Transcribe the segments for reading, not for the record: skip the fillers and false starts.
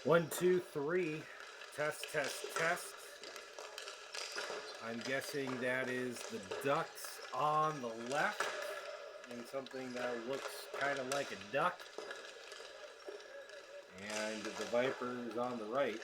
1, 2, 3. Test, test, test. I'm guessing that is the ducks on the left and something that looks kind of like a duck. And the vipers on the right.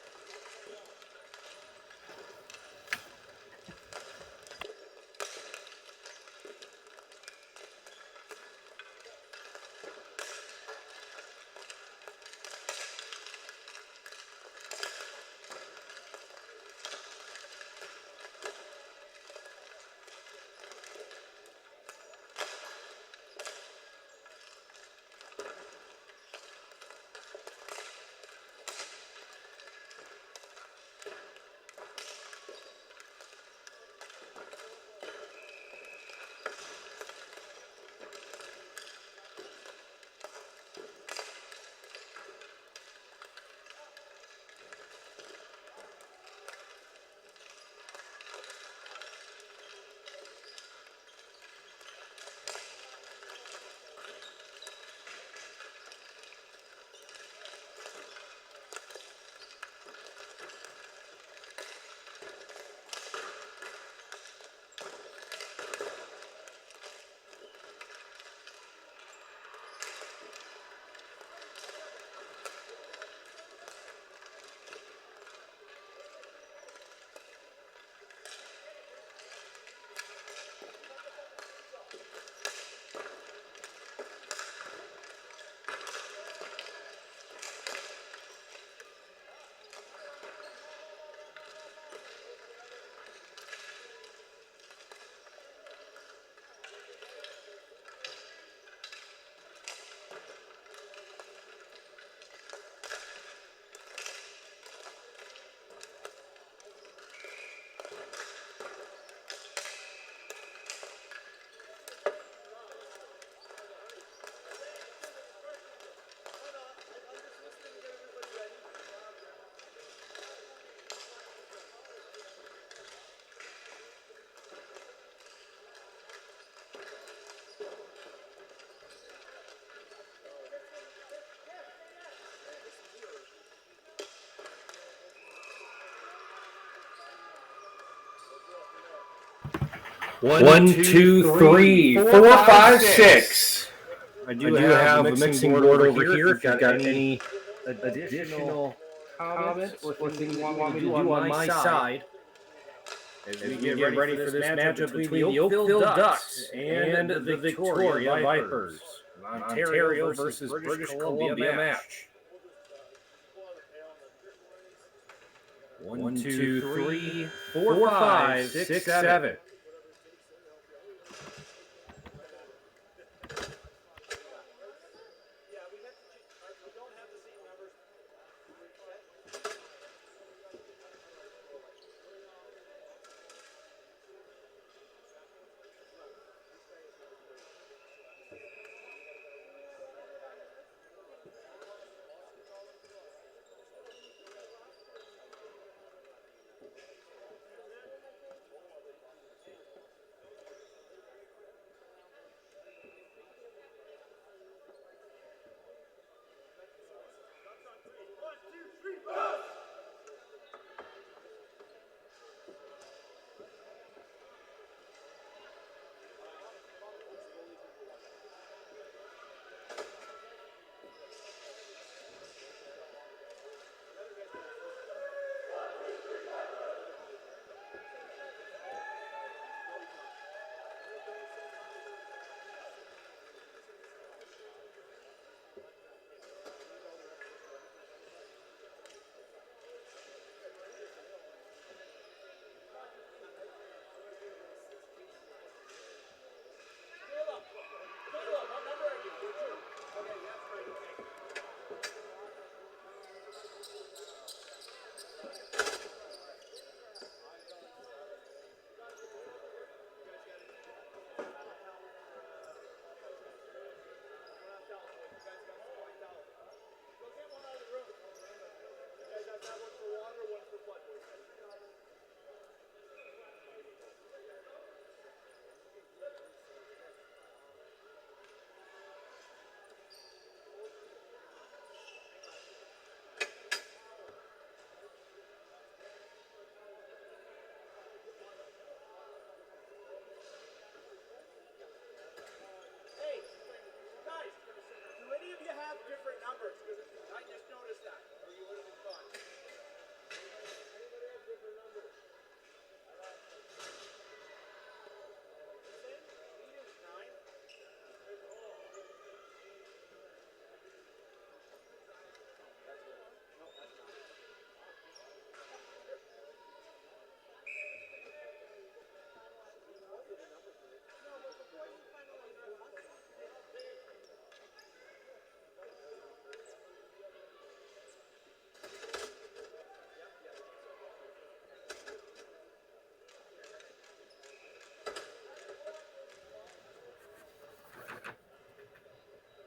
One, two, three, 4, 5, 6. I do have a mixing board over here. If you've got any additional comments or things you want me to do on my side, as we get ready for this matchup between the Oakville Ducks and the Victoria Vipers. Ontario versus British Columbia match. 1, 2, 3, 4, 5, 6, 7.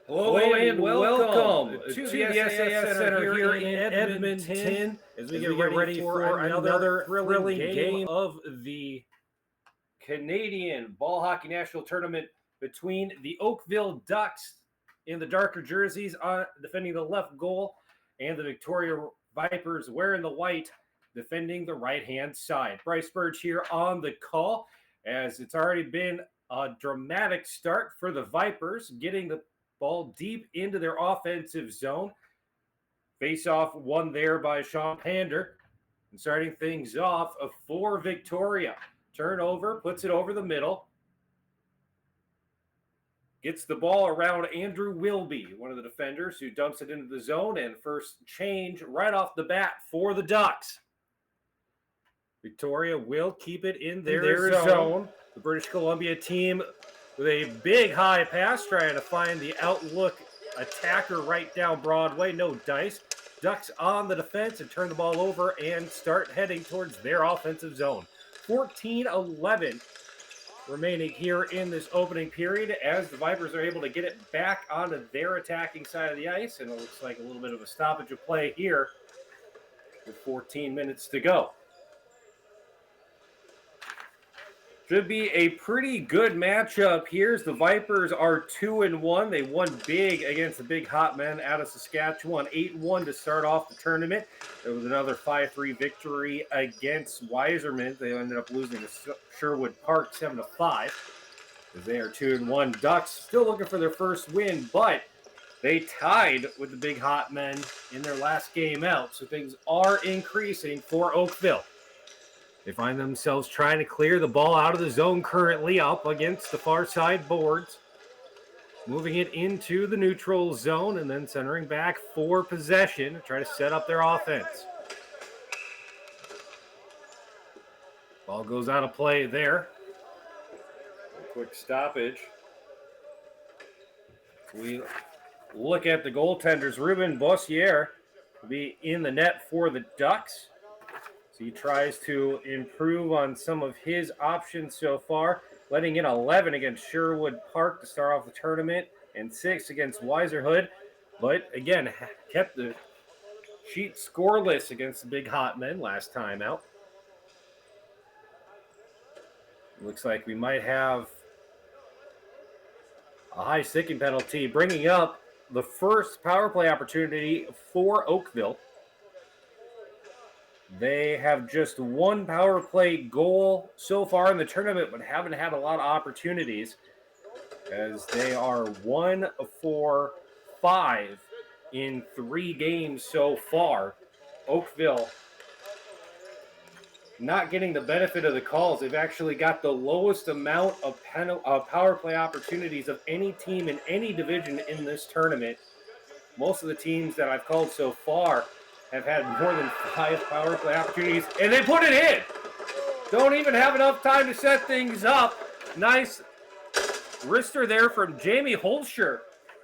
Hello and welcome to the SAS Center here in Edmonton as we get ready for another thrilling game of the Canadian Ball Hockey National Tournament between the Oakville Ducks in the darker jerseys defending the left goal and the Victoria Vipers wearing the white defending the right-hand side. Bryce Burge here on the call as it's already been a dramatic start for the Vipers, getting the ball deep into their offensive zone. Face-off won there by Sean Pander. And starting things off for Victoria. Turnover, puts it over the middle. Gets the ball around Andrew Wilby, one of the defenders, who dumps it into the zone. And first change right off the bat for the Ducks. Victoria will keep it in their zone. The British Columbia team with a big high pass, trying to find the outlook attacker right down Broadway. No dice. Ducks on the defense and turn the ball over and start heading towards their offensive zone. 14-11 remaining here in this opening period as the Vipers are able to get it back onto their attacking side of the ice. And it looks like a little bit of a stoppage of play here with 14 minutes to go. Should be a pretty good matchup here as the Vipers are 2-1. They won big against the Big Hot Men out of Saskatchewan, 8-1 to start off the tournament. There was another 5-3 victory against Weiserman. They ended up losing to Sherwood Park 7-5 as they are 2-1. Ducks still looking for their first win, but they tied with the Big Hot Men in their last game out, so things are increasing for Oakville. They find themselves trying to clear the ball out of the zone currently up against the far side boards. Moving it into the neutral zone and then centering back for possession to try to set up their offense. Ball goes out of play there. Quick stoppage. We look at the goaltenders. Ruben Bossier will be in the net for the Ducks. So he tries to improve on some of his options so far, letting in 11 against Sherwood Park to start off the tournament and 6 against Weiserhood. But again, kept the sheet scoreless against the Big Hot Men last time out. Looks like we might have a high sticking penalty, bringing up the first power play opportunity for Oakville. They have just one power play goal so far in the tournament, but haven't had a lot of opportunities as they are 1 for 5 in 3 games so far. Oakville not getting the benefit of the calls. They've actually got the lowest amount of power play opportunities of any team in any division in this tournament. Most of the teams that I've called so far have had more than 5 power play opportunities, and they put it in. Don't even have enough time to set things up. Nice wrister there from Jamie Holscher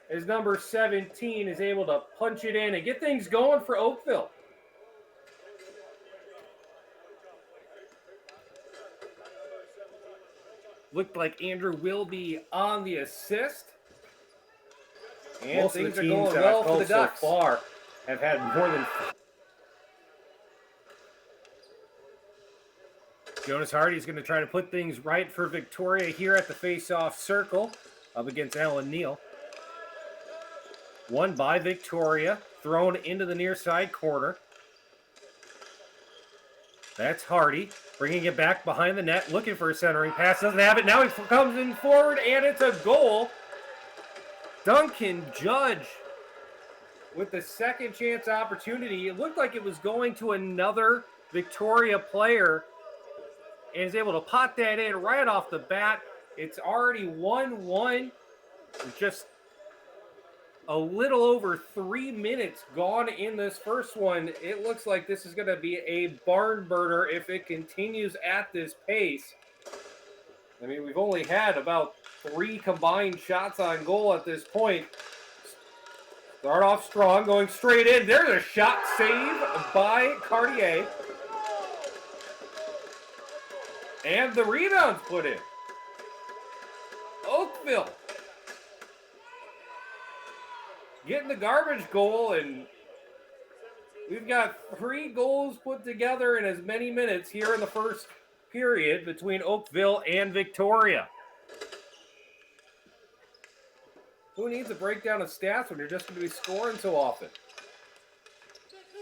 as number 17 is able to punch it in and get things going for Oakville. Looked like Andrew will be on the assist. And most things are going well for the Ducks so far have had more than. Jonas Hardy's going to try to put things right for Victoria here at the face-off circle up against Alan Neal. Won by Victoria, thrown into the near side corner. That's Hardy, bringing it back behind the net, looking for a centering pass. Doesn't have it. Now he comes in forward, and it's a goal. Duncan Judge with the second chance opportunity. It looked like it was going to another Victoria player and is able to pot that in right off the bat. It's already 1-1 with just a little over 3 minutes gone in this first one. It looks like this is going to be a barn burner if it continues at this pace. I mean, we've only had about 3 combined shots on goal at this point. Start off strong, going straight in. There's a shot save by Cartier. And the rebound's put in. Oakville getting the garbage goal, and we've got 3 goals put together in as many minutes here in the first period between Oakville and Victoria. Who needs a breakdown of stats when you're just going to be scoring so often?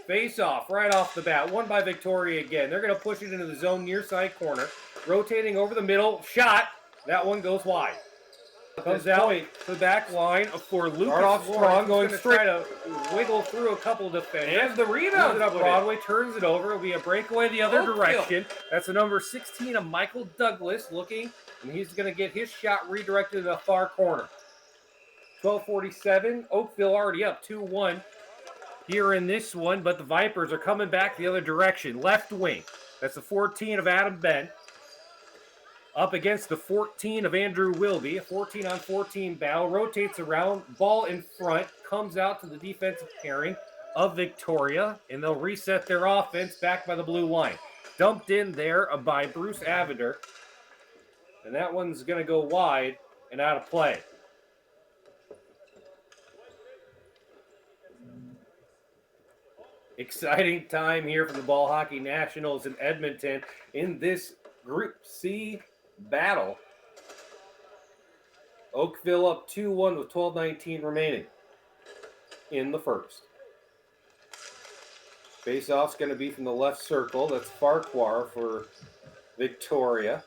Face off right off the bat. Won by Victoria again. They're going to push it into the zone near side corner. Rotating over the middle. Shot. That one goes wide. Comes out to the back line for Lucas Strong, going straight to wiggle through a couple of defenders. And the rebound up Broadway, turns it over. It'll be a breakaway the other direction. That's the number 16 of Michael Douglas looking, and he's going to get his shot redirected to the far corner. 12:47. Oakville already up 2-1 here in this one, but the Vipers are coming back the other direction. Left wing. That's the 14 of Adam Ben. Up against the 14 of Andrew Wilby. A 14-on-14 battle. Rotates around. Ball in front. Comes out to the defensive pairing of Victoria. And they'll reset their offense back by the blue line. Dumped in there by Bruce Avender. And that one's going to go wide and out of play. Exciting time here for the Ball Hockey Nationals in Edmonton in this Group C battle. Oakville up 2-1 with 12:19 remaining in the first. Face-off's going to be from the left circle. That's Farquhar for Victoria.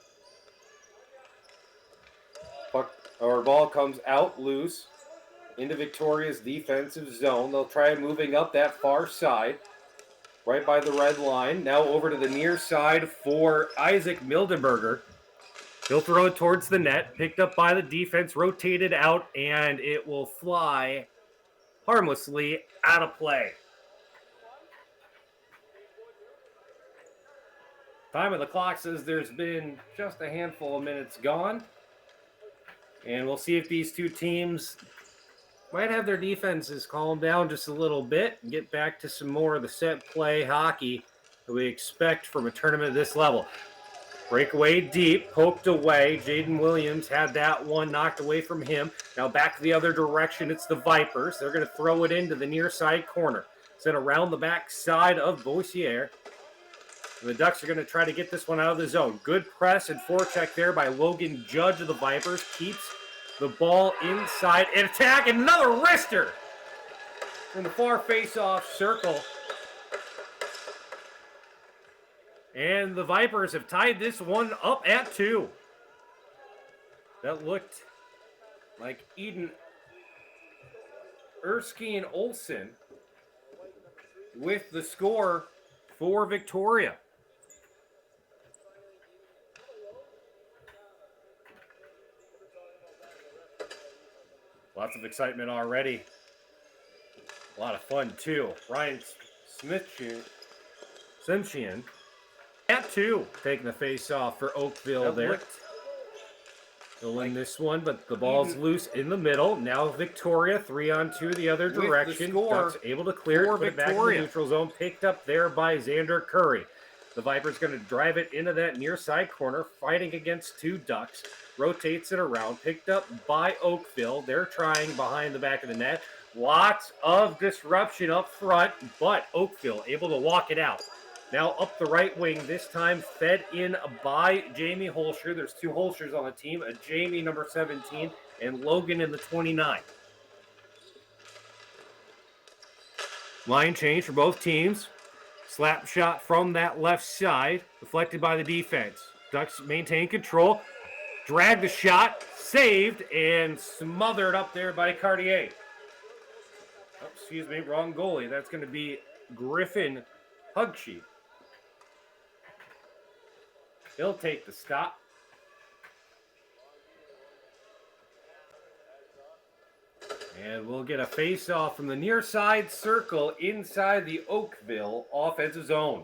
Ball comes out loose into Victoria's defensive zone. They'll try moving up that far side, right by the red line. Now over to the near side for Isaac Mildenberger. He'll throw it towards the net, picked up by the defense, rotated out, and it will fly harmlessly out of play. Time of the clock says there's been just a handful of minutes gone. And we'll see if these two teams might have their defenses calm down just a little bit and get back to some more of the set play hockey that we expect from a tournament of this level. Breakaway deep, poked away. Jaden Williams had that one knocked away from him. Now back the other direction, it's the Vipers. They're going to throw it into the near side corner. Sent around the back side of Boissiere. And the Ducks are going to try to get this one out of the zone. Good press and forecheck there by Logan Judge of the Vipers. Keeps the ball inside and attack. And another wrister in the far face-off circle. And the Vipers have tied this one up at 2. That looked like Eden Erskine Olsen with the score for Victoria. Lots of excitement already. A lot of fun, too. Ryan Simpson at 2, taking the face off for Oakville there. They'll win this one, but the ball's loose in the middle. Now Victoria, 3-on-2 the other direction. Ducks able to clear it, put it back in the neutral zone. Picked up there by Xander Curry. The Vipers going to drive it into that near side corner, fighting against 2 Ducks. Rotates it around, picked up by Oakville. They're trying behind the back of the net. Lots of disruption up front, but Oakville able to walk it out. Now up the right wing, this time fed in by Jamie Holscher. There's 2 Holschers on the team, a Jamie number 17 and Logan in the 29. Line change for both teams. Slap shot from that left side, deflected by the defense. Ducks maintain control. Drag the shot, saved, and smothered up there by Cartier. Oh, excuse me, wrong goalie. That's going to be Griffin Hugsheep. He'll take the stop. And we'll get a face-off from the near side circle inside the Oakville offensive zone.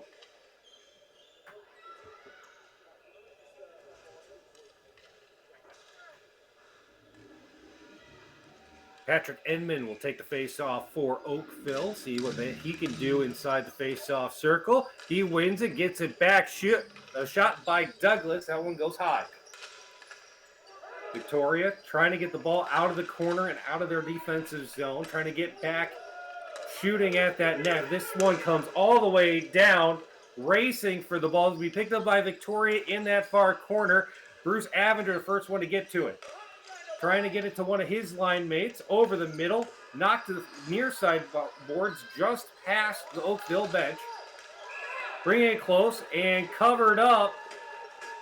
Patrick Edmond will take the face-off for Oakville. See what he can do inside the face-off circle. He wins it, gets it back. A shot by Douglas. That one goes high. Victoria trying to get the ball out of the corner and out of their defensive zone, trying to get back, shooting at that net. This one comes all the way down, racing for the ball to be picked up by Victoria in that far corner. Bruce Avenger, the first one to get to it. Trying to get it to one of his line mates over the middle, knocked to the near side boards just past the Oakville bench. Bringing it close and covered up.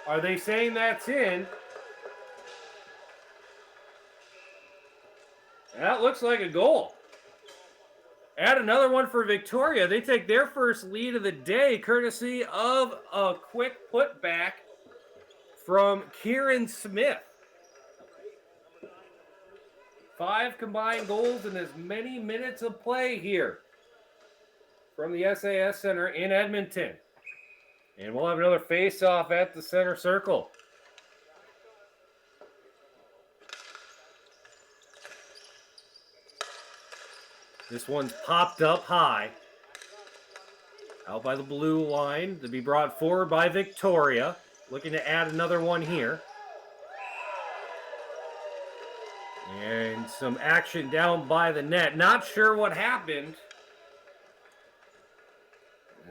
Are they saying that's in? That looks like a goal. Add another one for Victoria. They take their first lead of the day, courtesy of a quick putback from Kieran Smith. 5 combined goals in as many minutes of play here from the SAS Center in Edmonton. And we'll have another face-off at the center circle. This one's popped up high. Out by the blue line to be brought forward by Victoria. Looking to add another one here. And some action down by the net. Not sure what happened,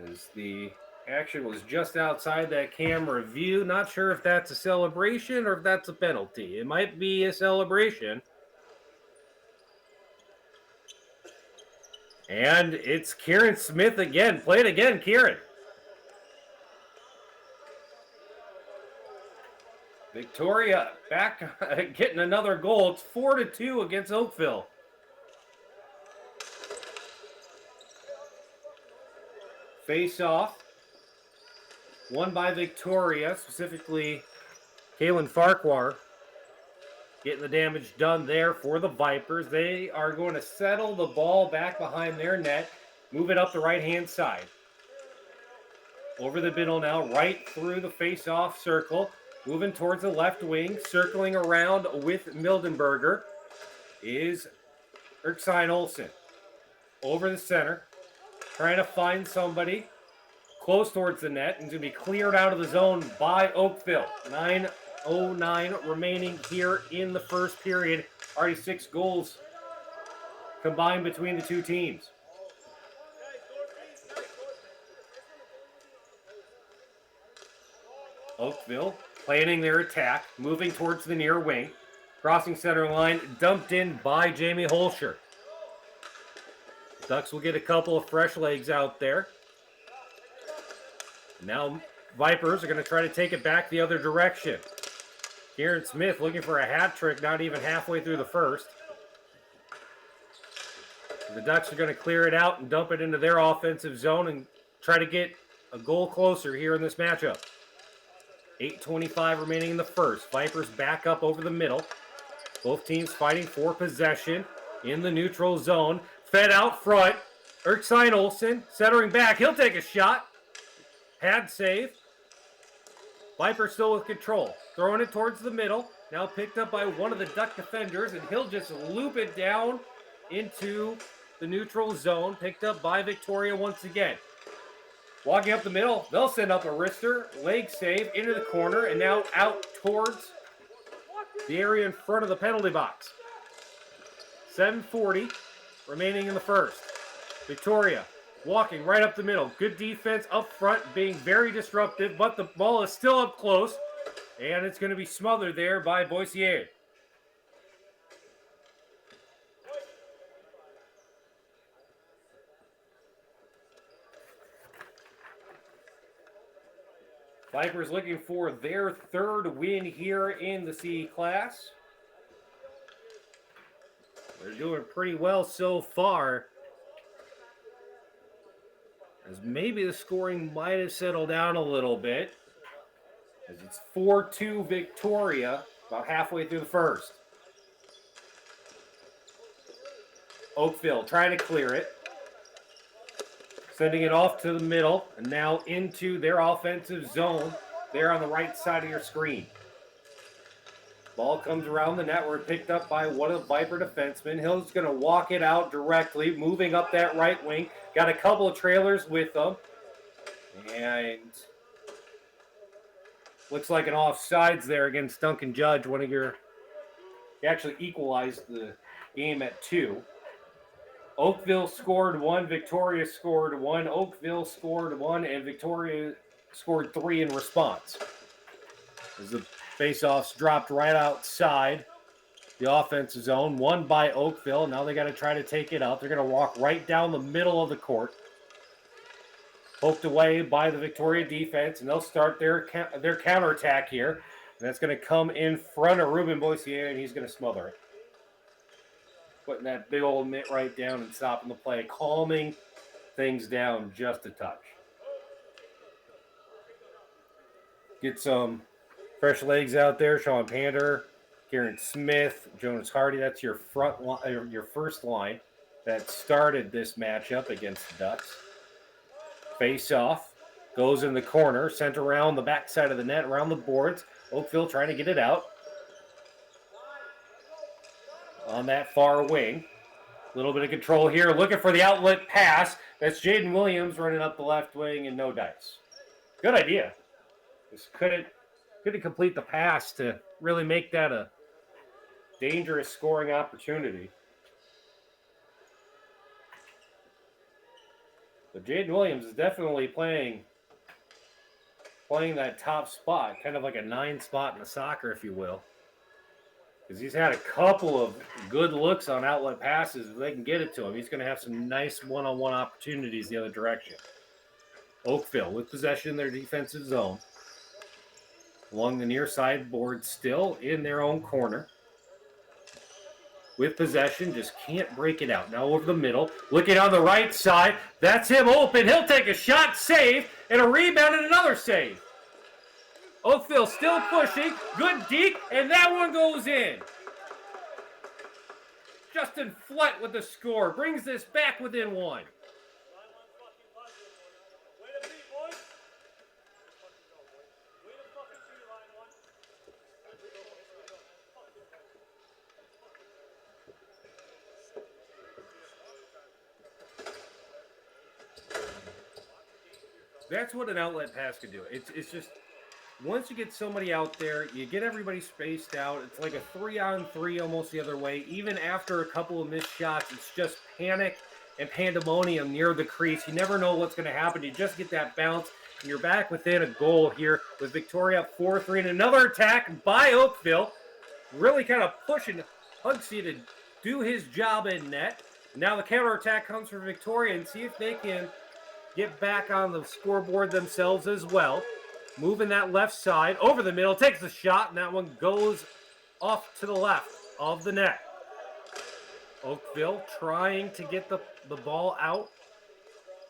as the action was just outside that camera view. Not sure if that's a celebration or if that's a penalty. It might be a celebration. And it's Kieran Smith again. Play it again, Kieran. Victoria back getting another goal. It's 4-2 against Oakville. Face off. Won by Victoria, specifically Kalen Farquhar. Getting the damage done there for the Vipers. They are going to settle the ball back behind their net. Move it up the right-hand side. Over the middle now, right through the face-off circle. Moving towards the left wing, circling around with Mildenberger is Erskine Olsen. Over the center, trying to find somebody close towards the net, and going to be cleared out of the zone by Oakville. 9:09 remaining here in the first period. Already 6 goals combined between the two teams. Oakville planning their attack, moving towards the near wing. Crossing center line, dumped in by Jamie Holscher. Ducks will get a couple of fresh legs out there. Now Vipers are going to try to take it back the other direction. Kieran Smith looking for a hat trick, not even halfway through the first. The Ducks are going to clear it out and dump it into their offensive zone and try to get a goal closer here in this matchup. 8:25 remaining in the first. Vipers back up over the middle. Both teams fighting for possession in the neutral zone. Fed out front. Erskine Olsen centering back. He'll take a shot. Pad save. Vipers still with control. Throwing it towards the middle. Now picked up by one of the Duck defenders, and he'll just loop it down into the neutral zone. Picked up by Victoria once again. Walking up the middle, they'll send up a wrister, leg save into the corner, and now out towards the area in front of the penalty box. 7:40 remaining in the first. Victoria walking right up the middle. Good defense up front, being very disruptive, but the ball is still up close, and it's going to be smothered there by Boissier. Vipers looking for their third win here in the C class. They're doing pretty well so far, as maybe the scoring might have settled down a little bit, as it's 4-2 Victoria about halfway through the first. Oakville trying to clear it. Sending it off to the middle and now into their offensive zone there on the right side of your screen. Ball comes around the net. We're picked up by one of the Viper defensemen. Hill's going to walk it out directly, moving up that right wing. Got a couple of trailers with them. And looks like an offsides there against Duncan Judge, one of your He actually equalized the game at 2. Oakville scored 1, Victoria scored 1, Oakville scored 1, and Victoria scored 3 in response. As the faceoffs dropped right outside the offensive zone, won by Oakville. Now they got to try to take it up. They're going to walk right down the middle of the court. Poked away by the Victoria defense, and they'll start their counterattack here. And that's going to come in front of Ruben Boissier, and he's going to smother it. Putting that big old mitt right down and stopping the play, calming things down just a touch. Get some fresh legs out there. Sean Pander, Kieran Smith, Jonas Hardy. That's your first line that started this matchup against the Ducks. Face off, goes in the corner, sent around the backside of the net, around the boards. Oakville trying to get it out. On that far wing. A little bit of control here, looking for the outlet pass. That's Jaden Williams running up the left wing and no dice. Good idea. Just couldn't complete the pass to really make that a dangerous scoring opportunity. But Jaden Williams is definitely playing that top spot, kind of like a 9 spot in the soccer, if you will. Because he's had a couple of good looks on outlet passes. If they can get it to him, he's going to have some nice one-on-one opportunities the other direction. Oakville with possession in their defensive zone. Along the near side board, still in their own corner. With possession, just can't break it out. Now over the middle, looking on the right side. That's him open. He'll take a shot, save, and a rebound and another save. Oakville still pushing. Good deke, and that one goes in. Justin Flett with the score. Brings this back within 1. That's what an outlet pass could do. It's just, once you get somebody out there, you get everybody spaced out. It's like a 3-on-3 almost the other way. Even after a couple of missed shots, it's just panic and pandemonium near the crease. You never know what's going to happen. You just get that bounce, and you're back within a goal here with Victoria up 4-3. And another attack by Oakville, really kind of pushing Hugsy to do his job in net. Now the counterattack comes from Victoria, and see if they can get back on the scoreboard themselves as well. Moving that left side over the middle, takes the shot, and that one goes off to the left of the net. Oakville trying to get the ball out.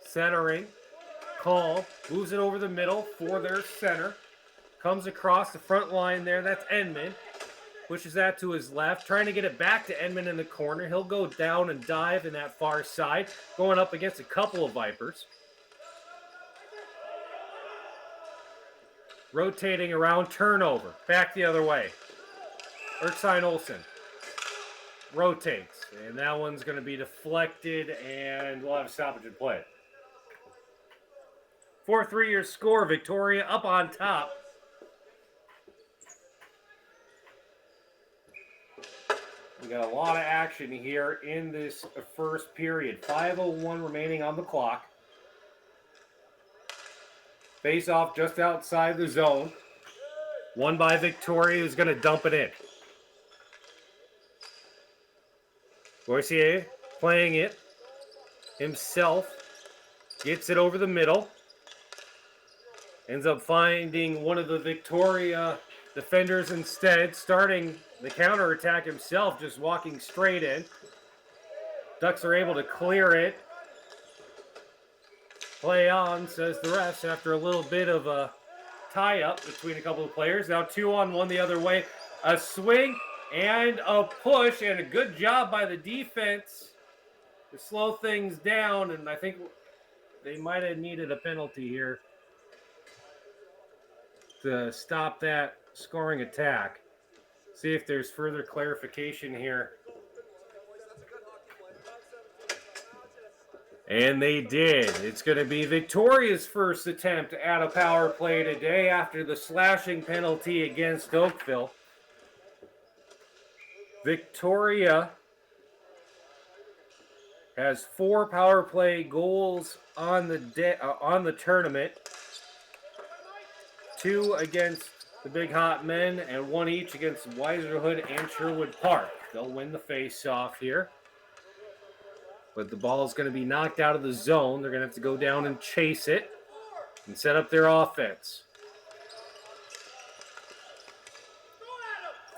Centering. Call. Moves it over the middle for their center. Comes across the front line there. That's Edmond. Pushes that to his left. Trying to get it back to Edmond in the corner. He'll go down and dive in that far side. Going up against a couple of Vipers. Rotating around, turnover. Back the other way. Erskine Olsen rotates. And that one's going to be deflected, and we'll have a stoppage in play. 4-3 your score. Victoria up on top. We got a lot of action here in this first period. 5:01 remaining on the clock. Face off just outside the zone. Won by Victoria, who's going to dump it in. Boissier playing it himself. Gets it over the middle. Ends up finding one of the Victoria defenders instead. Starting the counterattack himself, just walking straight in. Ducks are able to clear it. Play on, says the refs, after a little bit of a tie-up between a couple of players. Now 2-on-1 the other way. A swing and a push, and a good job by the defense to slow things down, and I think they might have needed a penalty here to stop that scoring attack. See if there's further clarification here. And they did. It's going to be Victoria's first attempt at a power play today after the slashing penalty against Oakville. Victoria has 4 power play goals on the tournament. 2 against the Big Hot Men and 1 each against Weiserhood and Sherwood Park. They'll win the face-off here. But the ball is going to be knocked out of the zone. They're going to have to go down and chase it and set up their offense.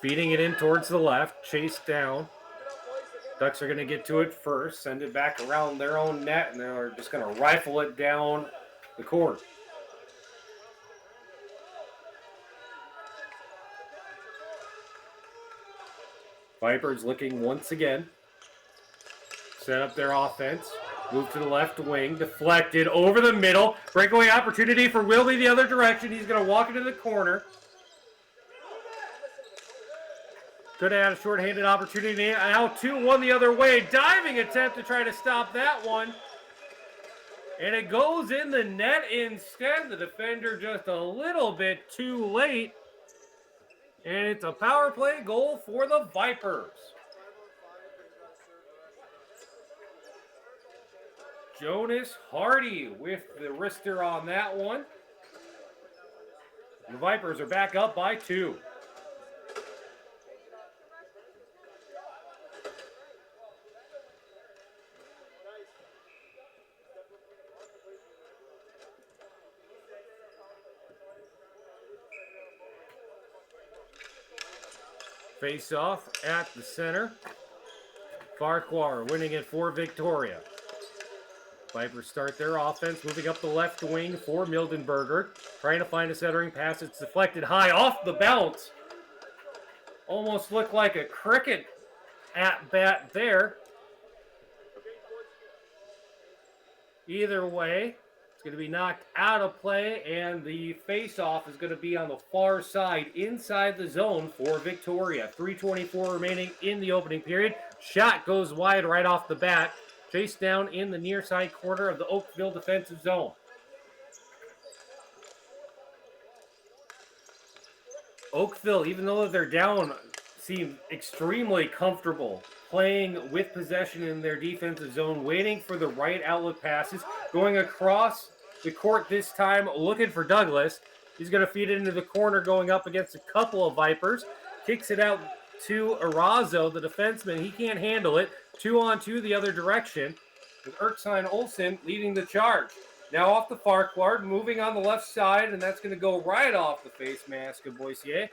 Feeding it in towards the left, chased down. Ducks are going to get to it first, send it back around their own net, and they're just going to rifle it down the court. Vipers looking once again. Set up their offense. Move to the left wing. Deflected over the middle. Breakaway opportunity for Wilby the other direction. He's going to walk into the corner. Could have had a short-handed opportunity. Now 2-1 the other way. Diving attempt to try to stop that one. And it goes in the net instead. The defender just a little bit too late. And it's a power play goal for the Vipers. Jonas Hardy with the wrister on that one. The Vipers are back up by 2. Face off at the center. Farquhar winning it for Victoria. Vipers start their offense, moving up the left wing for Mildenberger. Trying to find a centering pass. It's deflected high off the bounce. Almost looked like a cricket at bat there. Either way, it's going to be knocked out of play, and the face-off is going to be on the far side inside the zone for Victoria. 3:24 remaining in the opening period. Shot goes wide right off the bat. Chased down in the near side corner of the Oakville defensive zone. Oakville, even though they're down, seem extremely comfortable playing with possession in their defensive zone, waiting for the right outlet passes, going across the court this time, looking for Douglas. He's going to feed it into the corner, going up against a couple of Vipers. Kicks it out to Arazo, the defenseman. He can't handle it. 2-on-2 the other direction, with Erkstein Olsen leading the charge. Now off the Farquhar, moving on the left side, and that's going to go right off the face mask of Boissier.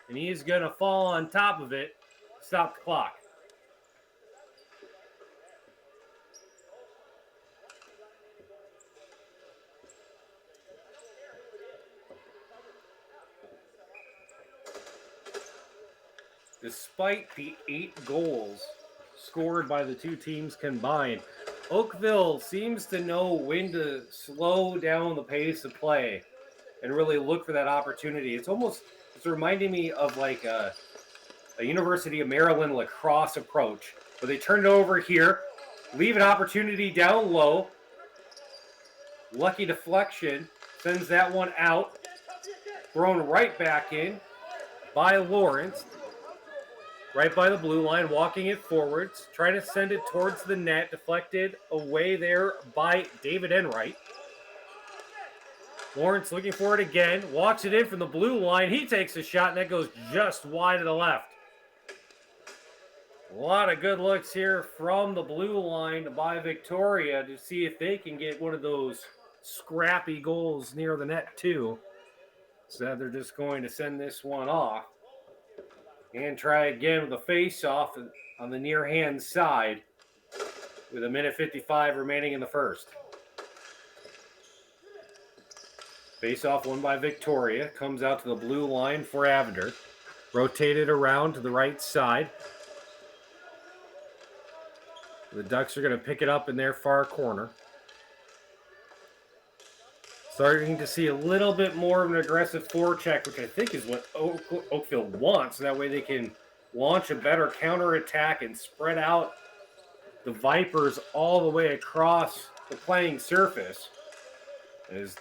And he is going to fall on top of it, stop the clock. Despite the 8 goals scored by the two teams combined, Oakville seems to know when to slow down the pace of play and really look for that opportunity. It's reminding me of like a University of Maryland lacrosse approach, where they turn it over here, leave an opportunity down low. Lucky deflection sends that one out, thrown right back in by Lawrence. Right by the blue line, walking it forwards, trying to send it towards the net, deflected away there by David Enright. Lawrence looking for it again, walks it in from the blue line. He takes a shot, and that goes just wide to the left. A lot of good looks here from the blue line by Victoria to see if they can get one of those scrappy goals near the net, too. So they're just going to send this one off. And try again with a face-off on the near-hand side with 1:55 remaining in the first. Face-off won by Victoria. Comes out to the blue line for Avender. Rotated around to the right side. The Ducks are going to pick it up in their far corner. Starting to see a little bit more of an aggressive forecheck, which I think is what Oakville wants. So that way they can launch a better counterattack and spread out the Vipers all the way across the playing surface. As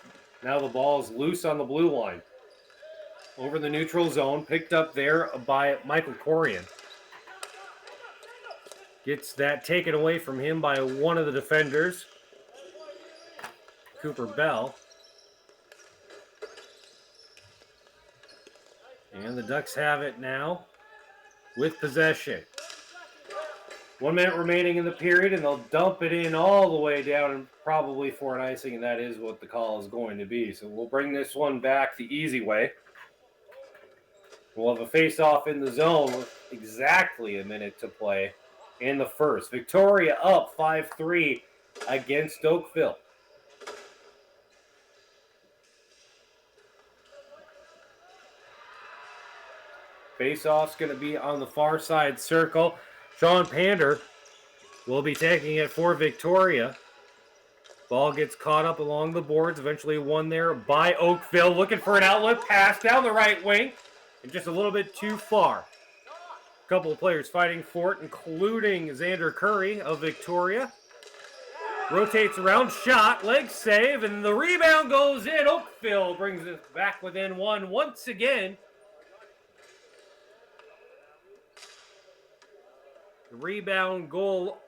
now the ball is loose on the blue line. Over the neutral zone, picked up there by Michael Corian. Gets that taken away from him by one of the defenders, Cooper Bell. And the Ducks have it now with possession. 1 minute remaining in the period, and they'll dump it in all the way down and probably for an icing, and that is what the call is going to be. So we'll bring this one back the easy way. We'll have a face-off in the zone with exactly a minute to play in the first. Victoria up 5-3 against Oakville. Face-off's going to be on the far side circle. Sean Pander will be taking it for Victoria. Ball gets caught up along the boards, eventually won there by Oakville. Looking for an outlet pass down the right wing, and just a little bit too far. A couple of players fighting for it, including Xander Curry of Victoria. Rotates around, shot, leg save, and the rebound goes in. Oakville brings it back within one once again. The rebound goal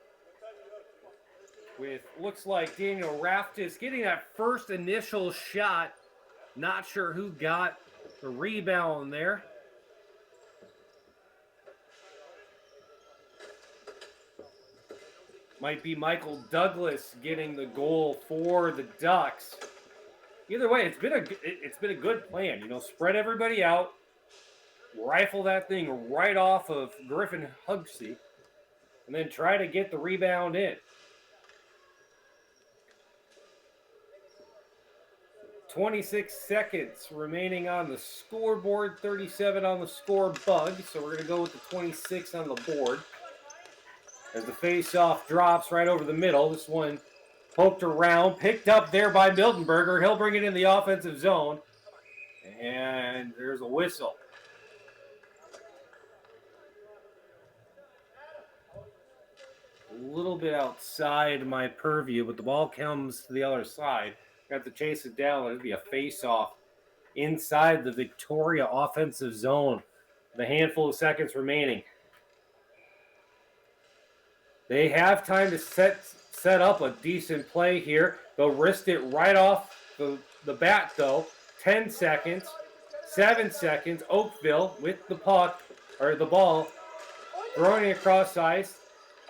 with, looks like Daniel Raftis getting that first initial shot. Not sure who got the rebound there. Might be Michael Douglas getting the goal for the Ducks. Either way, it's been a good plan. You know, spread everybody out, rifle that thing right off of Griffin Hugsey, and then try to get the rebound in. 26 seconds remaining on the scoreboard, 37 on the score bug, so we're going to go with the 26 on the board. As the face-off drops right over the middle, this one poked around, picked up there by Miltenberger. He'll bring it in the offensive zone, and there's a whistle. A little bit outside my purview, but the ball comes to the other side. Got to chase it down. It'll be a face-off inside the Victoria offensive zone. The handful of seconds remaining. They have time to set up a decent play here. They'll wrist it right off the bat, though. 10 seconds, 7 seconds. Oakville with the puck, or the ball, throwing it across ice.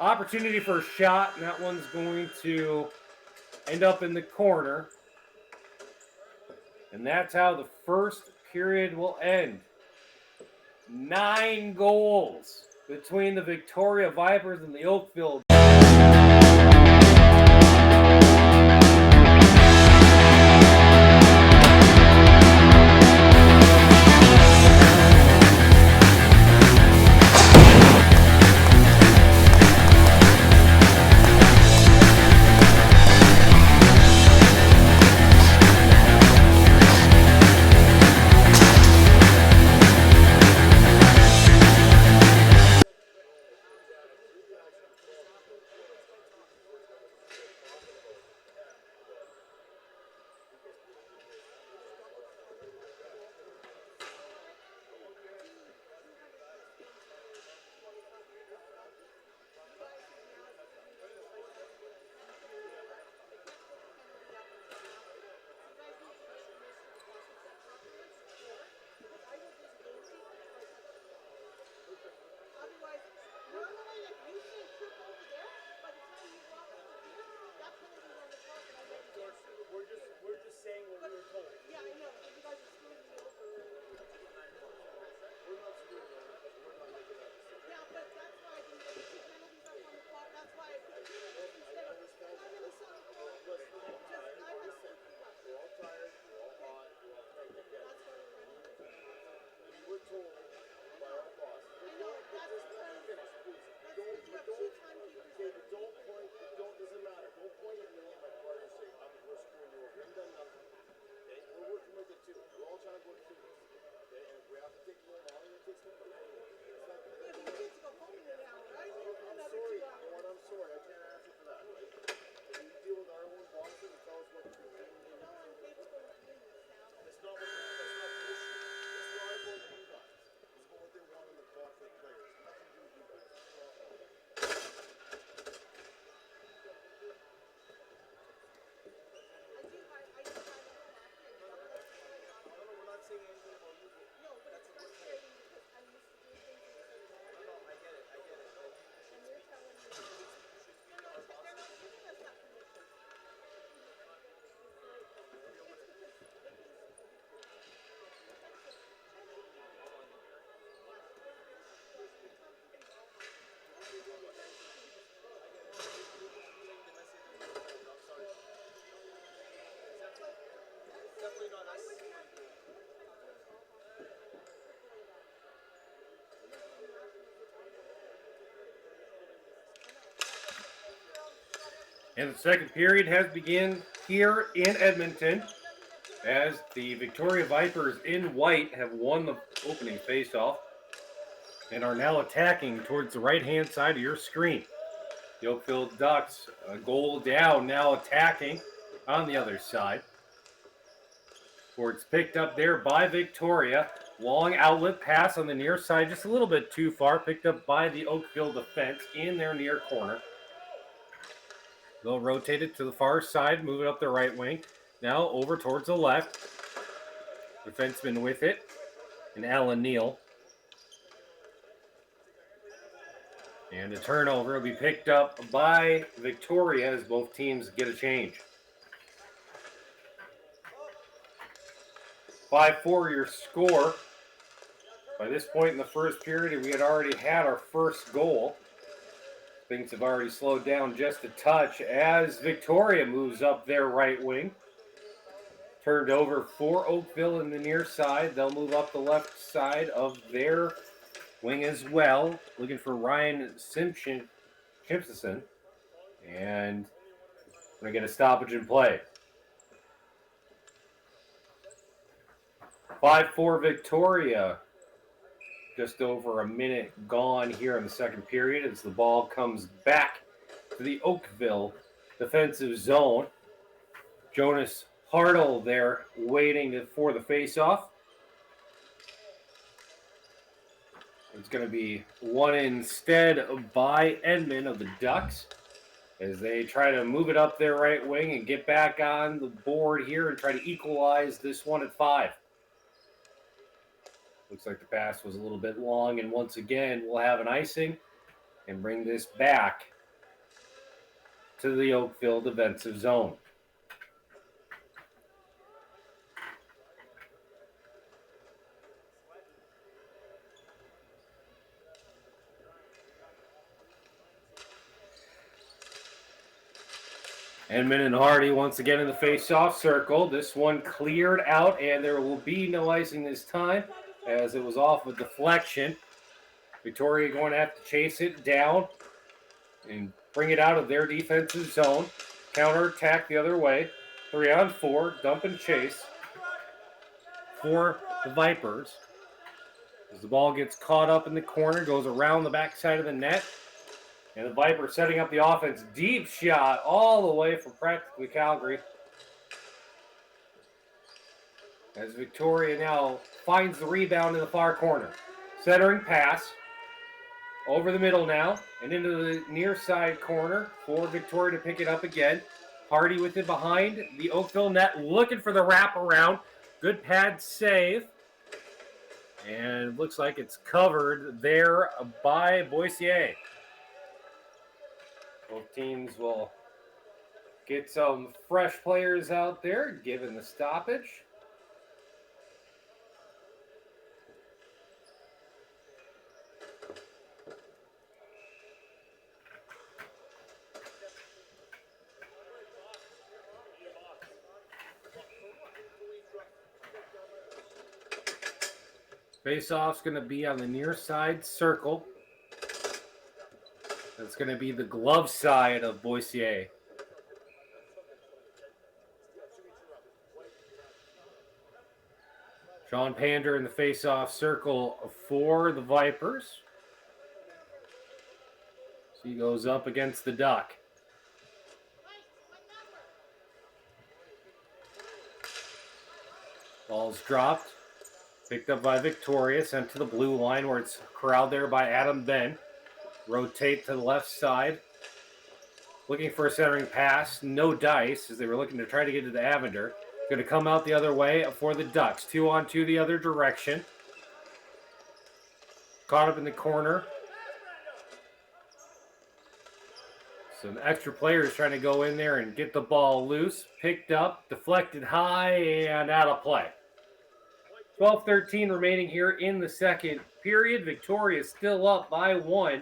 Opportunity for a shot, and that one's going to end up in the corner. And that's how the first period will end. 9 goals between the Victoria Vipers and the Oakville. And the second period has begun here in Edmonton as the Victoria Vipers in white have won the opening faceoff and are now attacking towards the right-hand side of your screen. The Oakville Ducks, a goal down, now attacking on the other side. Where it's picked up there by Victoria. Long outlet pass on the near side, just a little bit too far, picked up by the Oakville defense in their near corner. They'll rotate it to the far side, move it up the right wing. Now over towards the left. Defenseman with it, and Alan Neal. And a turnover will be picked up by Victoria as both teams get a change. 5-4 your score. By this point in the first period, we had already had our first goal. Things have already slowed down just a touch as Victoria moves up their right wing. Turned over for Oakville in the near side. They'll move up the left side of their wing as well. Looking for Ryan Simpson. And we're going to get a stoppage in play. 5-4 Victoria. Just over a minute gone here in the second period as the ball comes back to the Oakville defensive zone. Jonas Hartle there waiting for the faceoff. It's going to be one instead by Edmond of the Ducks as they try to move it up their right wing and get back on the board here and try to equalize this one at 5. Looks like the pass was a little bit long, and once again, we'll have an icing and bring this back to the Oakville defensive zone. Edmond and Hardy once again in the face-off circle. This one cleared out, and there will be no icing this time as it was off a deflection. Victoria going to have to chase it down and bring it out of their defensive zone. Counter-attack the other way. 3-on-4, dump and chase for the Vipers. As the ball gets caught up in the corner, goes around the backside of the net. And the Vipers setting up the offense. Deep shot all the way from practically Calgary. As Victoria now finds the rebound in the far corner. Centering pass. Over the middle now. And into the near side corner for Victoria to pick it up again. Hardy with it behind the Oakville net. Looking for the wraparound. Good pad save. And it looks like it's covered there by Boissier. Both teams will get some fresh players out there, given the stoppage. Face-off's going to be on the near side circle. That's going to be the glove side of Boissier. Sean Pander in the face-off circle for the Vipers. So he goes up against the Duck. Ball's dropped. Picked up by Victoria, sent to the blue line where it's corralled there by Adam Ben. Rotate to the left side. Looking for a centering pass. No dice as they were looking to try to get to the Avender. Going to come out the other way for the Ducks. 2-on-2 the other direction. Caught up in the corner. Some extra players trying to go in there and get the ball loose. Picked up, deflected high, and out of play. 12-13 remaining here in the second period. Victoria still up by 1.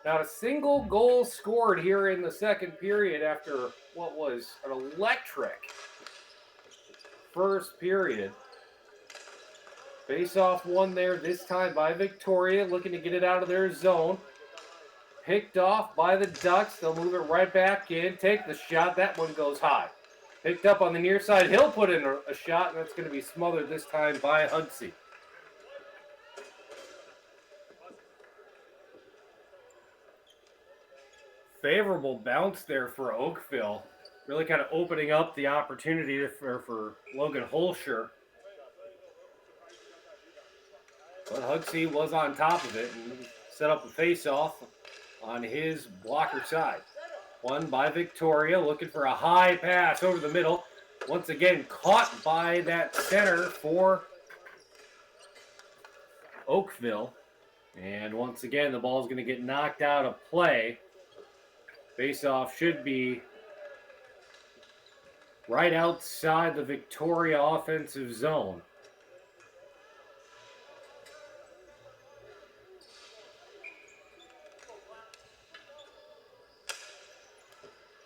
Not a single goal scored here in the second period after what was an electric first period. Face-off one there, this time by Victoria, looking to get it out of their zone. picked off by the Ducks. They'll move it right back in, take the shot. That one goes high. Picked up on the near side. He'll put in a shot, and that's going to be smothered this time by Hugsy. Favorable bounce there for Oakville. Really kind of opening up the opportunity for Logan Holscher. But Hugsy was on top of it and set up a face-off on his blocker side. Won by Victoria, looking for a high pass over the middle. Once again, caught by that center for Oakville. And once again, the ball is going to get knocked out of play. Face-off should be right outside the Victoria offensive zone.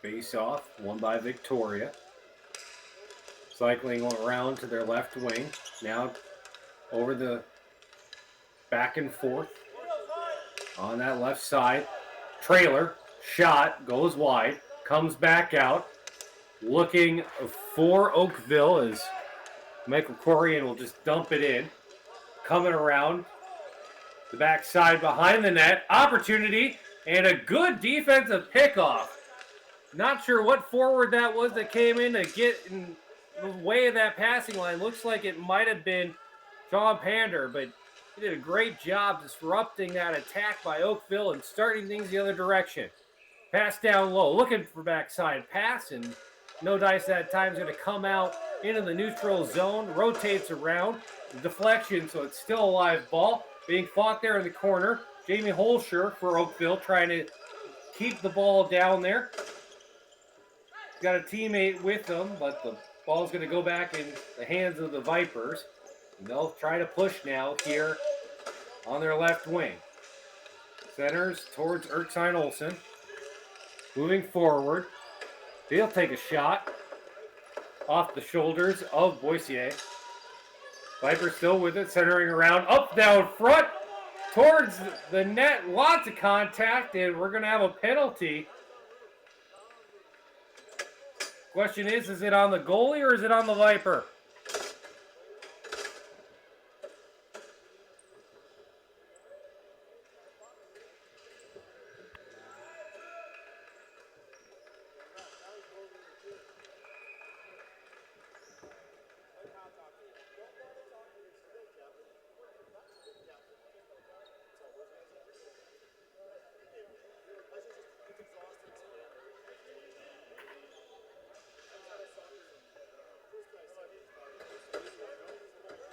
Face-off, won by Victoria. Cycling around to their left wing. Now over the back and forth on that left side. Trailer, shot, goes wide, comes back out. Looking for Oakville as Michael Corian will just dump it in. Coming around the backside behind the net. Opportunity and a good defensive pickoff. Not sure what forward that was that came in to get in the way of that passing line. Looks like it might have been Sean Pander, but he did a great job disrupting that attack by Oakville and starting things the other direction. Pass down low, looking for backside pass, and no dice that time is going to come out into the neutral zone, rotates around, deflection, so it's still a live ball. Being fought there in the corner. Jamie Holscher for Oakville trying to keep the ball down there. Got a teammate with them, but the ball's going to go back in the hands of the Vipers. And they'll try to push now here on their left wing. Centers towards Erskine Olsen. Moving forward. They'll take a shot off the shoulders of Boissier. Vipers still with it, centering around, up, down, front, towards the net. Lots of contact, and we're going to have a penalty. Question is it on the goalie or is it on the Viper?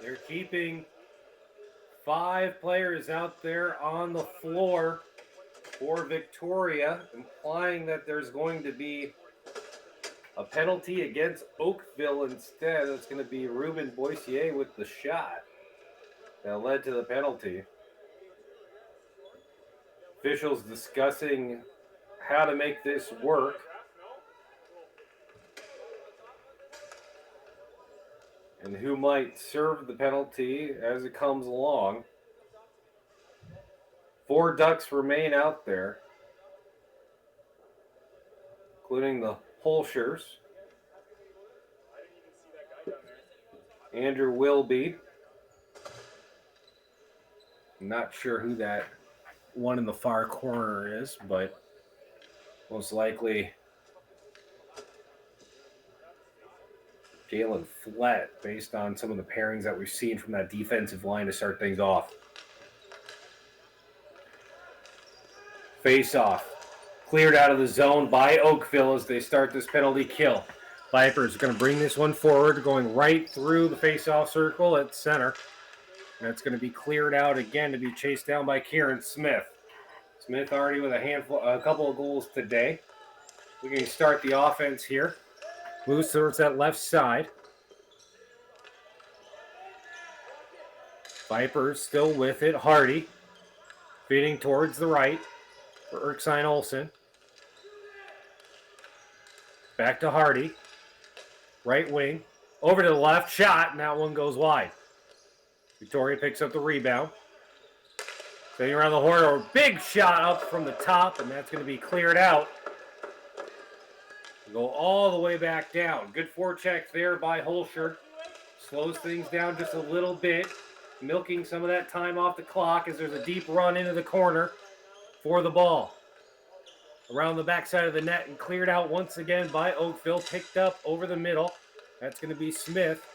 They're keeping 5 players out there on the floor for Victoria, implying that there's going to be a penalty against Oakville instead. It's going to be Ruben Boissier with the shot that led to the penalty. Officials discussing how to make this work. And who might serve the penalty as it comes along. 4 Ducks remain out there, including the Holschers. Andrew Wilby. I'm not sure who that one in the far corner is, but most likely Jalen Flett, based on some of the pairings that we've seen from that defensive line to start things off. Face-off. Cleared out of the zone by Oakville as they start this penalty kill. Vipers are going to bring this one forward, going right through the face-off circle at center. And it's going to be cleared out again to be chased down by Kieran Smith. Smith already with a couple of goals today. We're going to start the offense here. Moves towards that left side. Vipers still with it. Hardy feeding towards the right for Erskine Olsen. Back to Hardy. Right wing. Over to the left. Shot, and that one goes wide. Victoria picks up the rebound. Spinning around the horn, or big shot up from the top, and that's going to be cleared out. Go all the way back down. Good forecheck there by Holscher. Slows things down just a little bit, milking some of that time off the clock as there's a deep run into the corner for the ball. Around the backside of the net and cleared out once again by Oakville. Picked up over the middle. That's going to be Smith.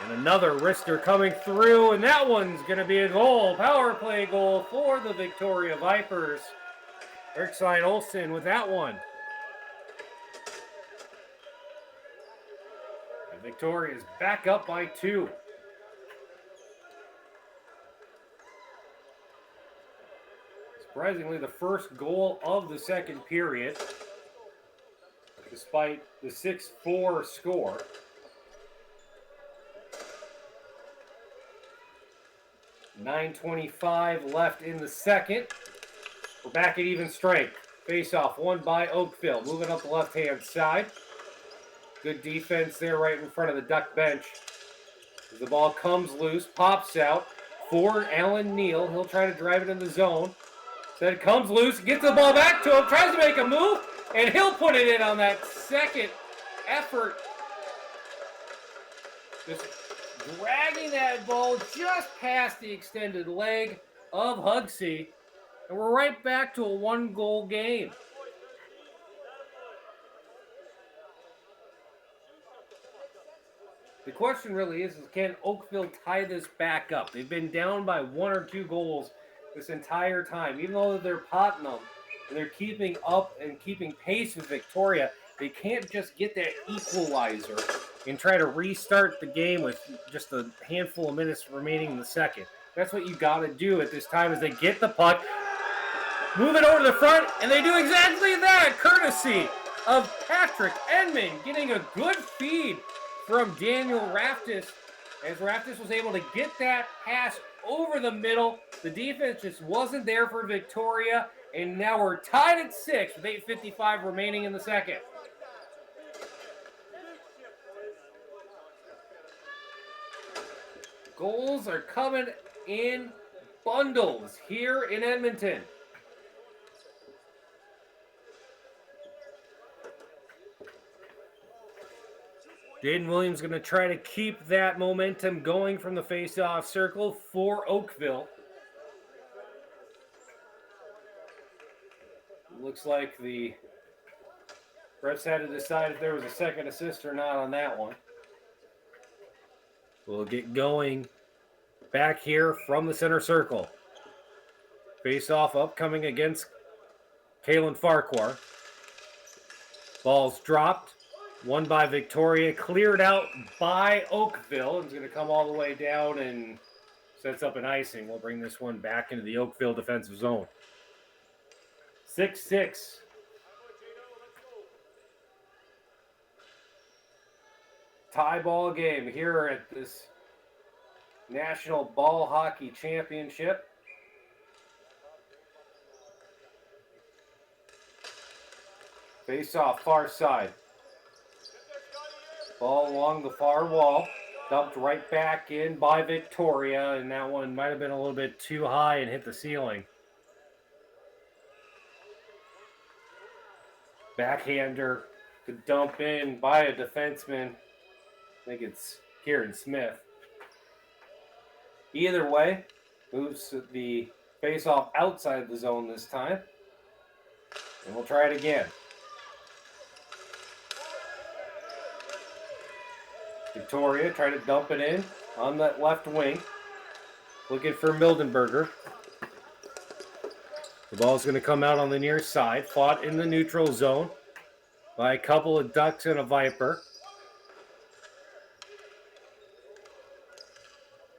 And another wrister coming through, and that one's going to be a goal. Power play goal for the Victoria Vipers. Erskine Olsen with that one. And Victoria's back up by 2. Surprisingly, the first goal of the second period, despite the 6-4 score. .9:25 left in the second. We're back at even strength. Face-off won by Oakville. Moving up the left-hand side. Good defense there right in front of the Duck bench. As the ball comes loose, pops out for Alan Neal. He'll try to drive it in the zone. Then it comes loose, gets the ball back to him, tries to make a move, and he'll put it in on that second effort. Just dragging that ball just past the extended leg of Hugsey. And we're right back to a 1-goal game. The question really is can Oakville tie this back up? They've been down by 1 or 2 goals this entire time. Even though they're potting them and they're keeping up and keeping pace with Victoria, they can't just get that equalizer and try to restart the game with just a handful of minutes remaining in the second. That's what you got to do at this time, is they get the puck, move it over to the front, and they do exactly that, courtesy of Patrick Enman getting a good feed from Daniel Raftis, as Raftis was able to get that pass over the middle. The defense just wasn't there for Victoria, and now we're tied at 6 with 8:55 remaining in the second. Goals are coming in bundles here in Edmonton. Jaden Williams going to try to keep that momentum going from the face-off circle for Oakville. Looks like the refs had to decide if there was a second assist or not on that one. We'll get going back here from the center circle. Face-off upcoming against Kalen Farquhar. Ball's dropped. Won by Victoria, cleared out by Oakville. It's going to come all the way down and sets up an icing. We'll bring this one back into the Oakville defensive zone. 6-6. Tie ball game here at this National Ball Hockey Championship. Face off far side. Ball along the far wall. Dumped right back in by Victoria, and that one might have been a little bit too high and hit the ceiling. Backhander to dump in by a defenseman. I think it's Kieran Smith. Either way, moves the face-off outside the zone this time. And we'll try it again. Victoria trying to dump it in on that left wing. Looking for Mildenberger. The ball's going to come out on the near side. Fought in the neutral zone by a couple of Ducks and a Viper.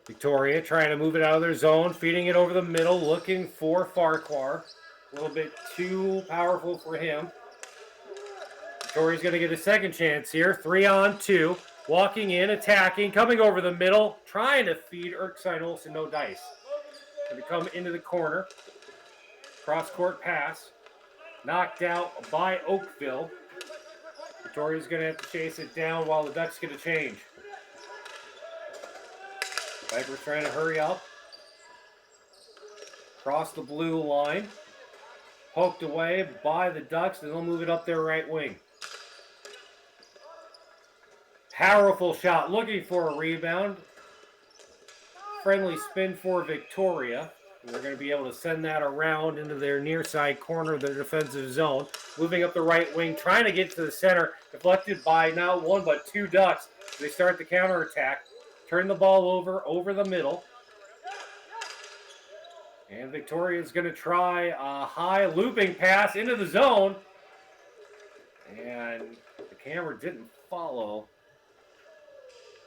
Victoria trying to move it out of their zone, feeding it over the middle, looking for Farquhar. A little bit too powerful for him. Victoria's going to get a second chance here. 3-on-2. Walking in, attacking, coming over the middle, trying to feed Erskine Olsen, no dice. Going to come into the corner. Cross-court pass. Knocked out by Oakville. Victoria's going to have to chase it down while the Ducks get a change. Vipers trying to hurry up. Across the blue line. Poked away by the Ducks, and they'll move it up their right wing. Powerful shot, looking for a rebound. Friendly spin for Victoria. They're going to be able to send that around into their near side corner of their defensive zone. Moving up the right wing, trying to get to the center. Deflected by not one but two Ducks. They start the counterattack. Turn the ball over the middle. And Victoria's going to try a high looping pass into the zone. And the camera didn't follow.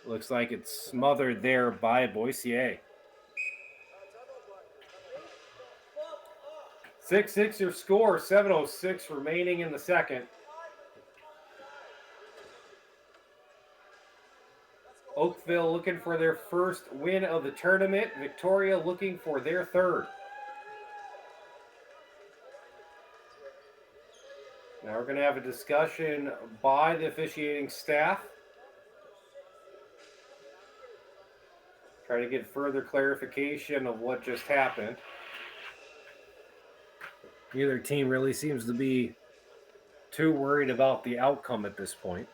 Looks like it's smothered there by Boissier. 6-6 your score, 7:06 remaining in the second. Oakville looking for their first win of the tournament. Victoria looking for their third. Now we're going to have a discussion by the officiating staff. Try to get further clarification of what just happened. Neither team really seems to be too worried about the outcome at this point.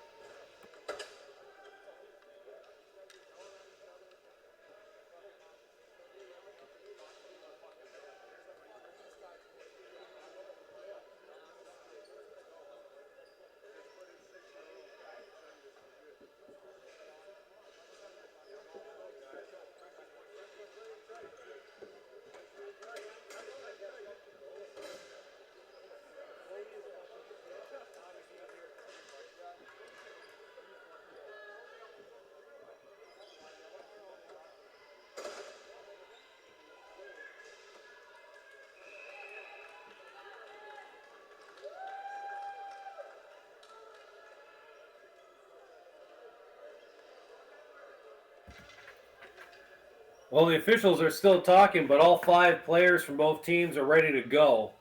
Well, the officials are still talking, but all 5 players from both teams are ready to go.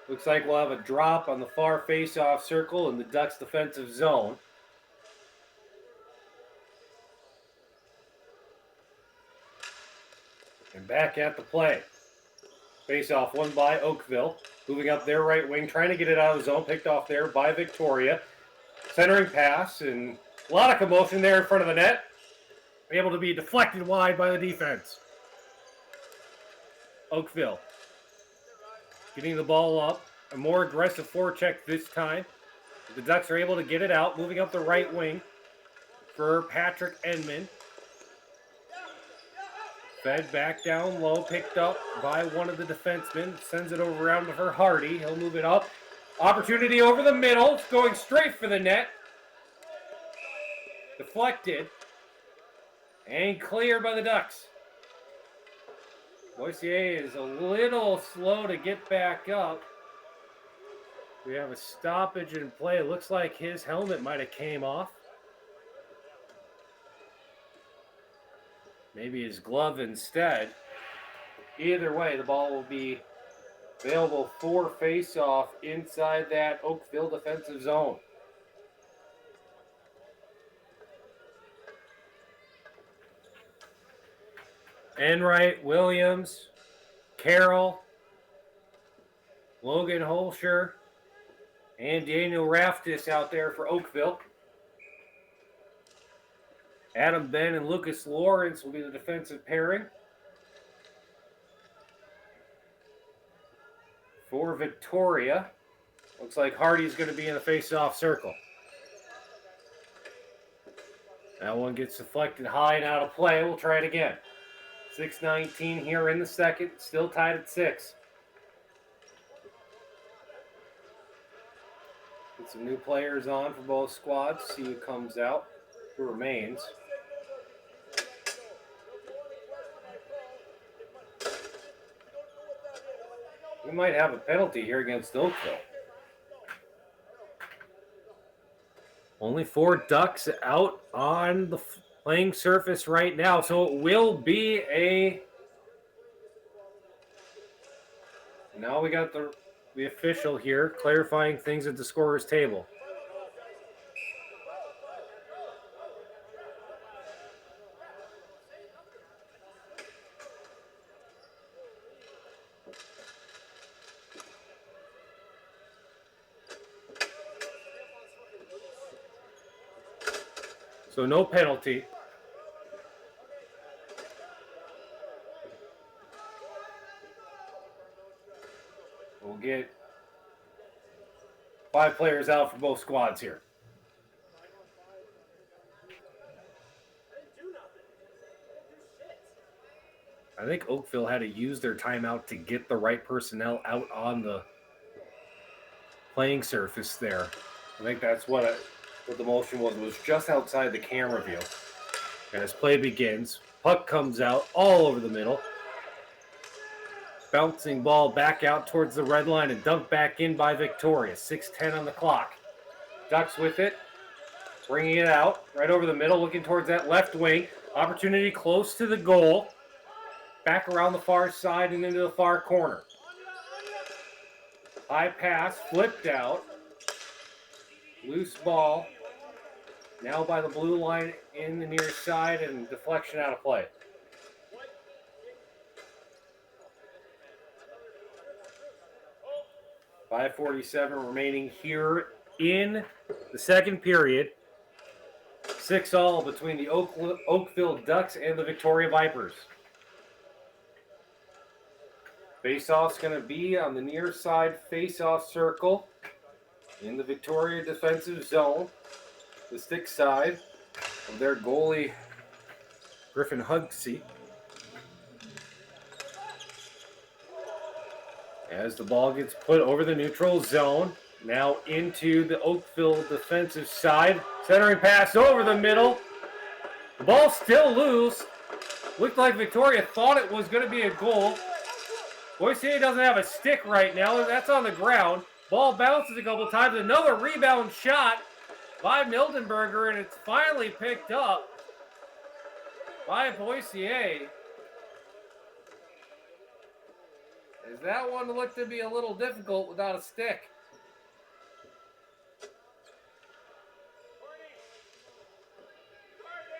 Looks like we'll have a drop on the far face-off circle in the Ducks' defensive zone. And back at the play. Face-off won by Oakville. Moving up their right wing, trying to get it out of the zone. Picked off there by Victoria. Centering pass, and a lot of commotion there in front of the net. Able to be deflected wide by the defense. Oakville getting the ball up. A more aggressive forecheck this time. The Ducks are able to get it out. Moving up the right wing for Patrick Edmond. Fed back down low. Picked up by one of the defensemen. Sends it over around for Hardy. He'll move it up. Opportunity over the middle. It's going straight for the net. Deflected. And clear by the Ducks. Boissier is a little slow to get back up. We have a stoppage in play. It looks like his helmet might have came off. Maybe his glove instead. Either way, the ball will be available for face-off inside that Oakville defensive zone. Enright, Williams, Carroll, Logan Holscher, and Daniel Raftis out there for Oakville. Adam Ben and Lucas Lawrence will be the defensive pairing. For Victoria, looks like Hardy's going to be in the face-off circle. That one gets deflected high and out of play. We'll try it again. 6:19 here in the second, still tied at 6. Get some new players on for both squads, see who comes out, who remains. We might have a penalty here against Oakville. Only 4 Ducks out on the playing surface right now, so it will be a... Now we got the official here clarifying things at the scorer's table. So no penalty. We'll get 5 players out for both squads here. I think Oakville had to use their timeout to get the right personnel out on the playing surface there. I think that's what the motion was. It was just outside the camera view. And as play begins, puck comes out all over the middle. Bouncing ball back out towards the red line and dunked back in by Victoria. 6:10 on the clock. Ducks with it, bringing it out right over the middle, looking towards that left wing. Opportunity close to the goal. Back around the far side and into the far corner. High pass, flipped out. Loose ball. Now by the blue line in the near side and deflection out of play. .547 remaining here in the second period. 6-all between the Oakville Ducks and the Victoria Vipers. Face-off's going to be on the near side face-off circle in the Victoria defensive zone. The stick side of their goalie, Griffin Hugsey. As the ball gets put over the neutral zone, now into the Oakville defensive side. Centering pass over the middle. The ball's still loose. Looked like Victoria thought it was going to be a goal. Boise doesn't have a stick right now. That's on the ground. Ball bounces a couple times. Another rebound shot by Mildenberger, and it's finally picked up by Boise. As that one looked to be a little difficult without a stick.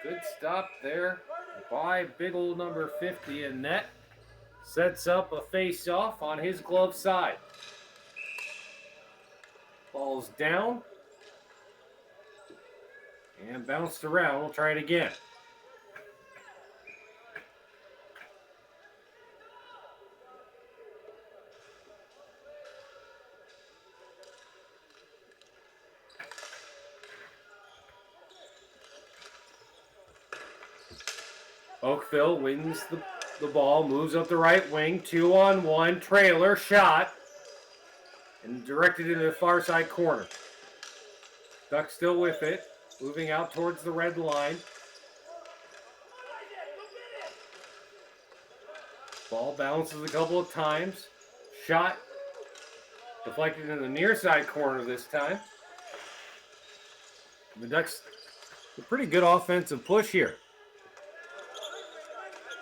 Good stop there by big old number 50 in net. Sets up a face-off on his glove side. Ball's down. And bounced around. We'll try it again. Oakville wins the ball, moves up the right wing, 2-on-1, trailer, shot, and directed into the far side corner. Ducks still with it, moving out towards the red line. Ball bounces a couple of times. Shot deflected in the near side corner this time. The Ducks, a pretty good offensive push here.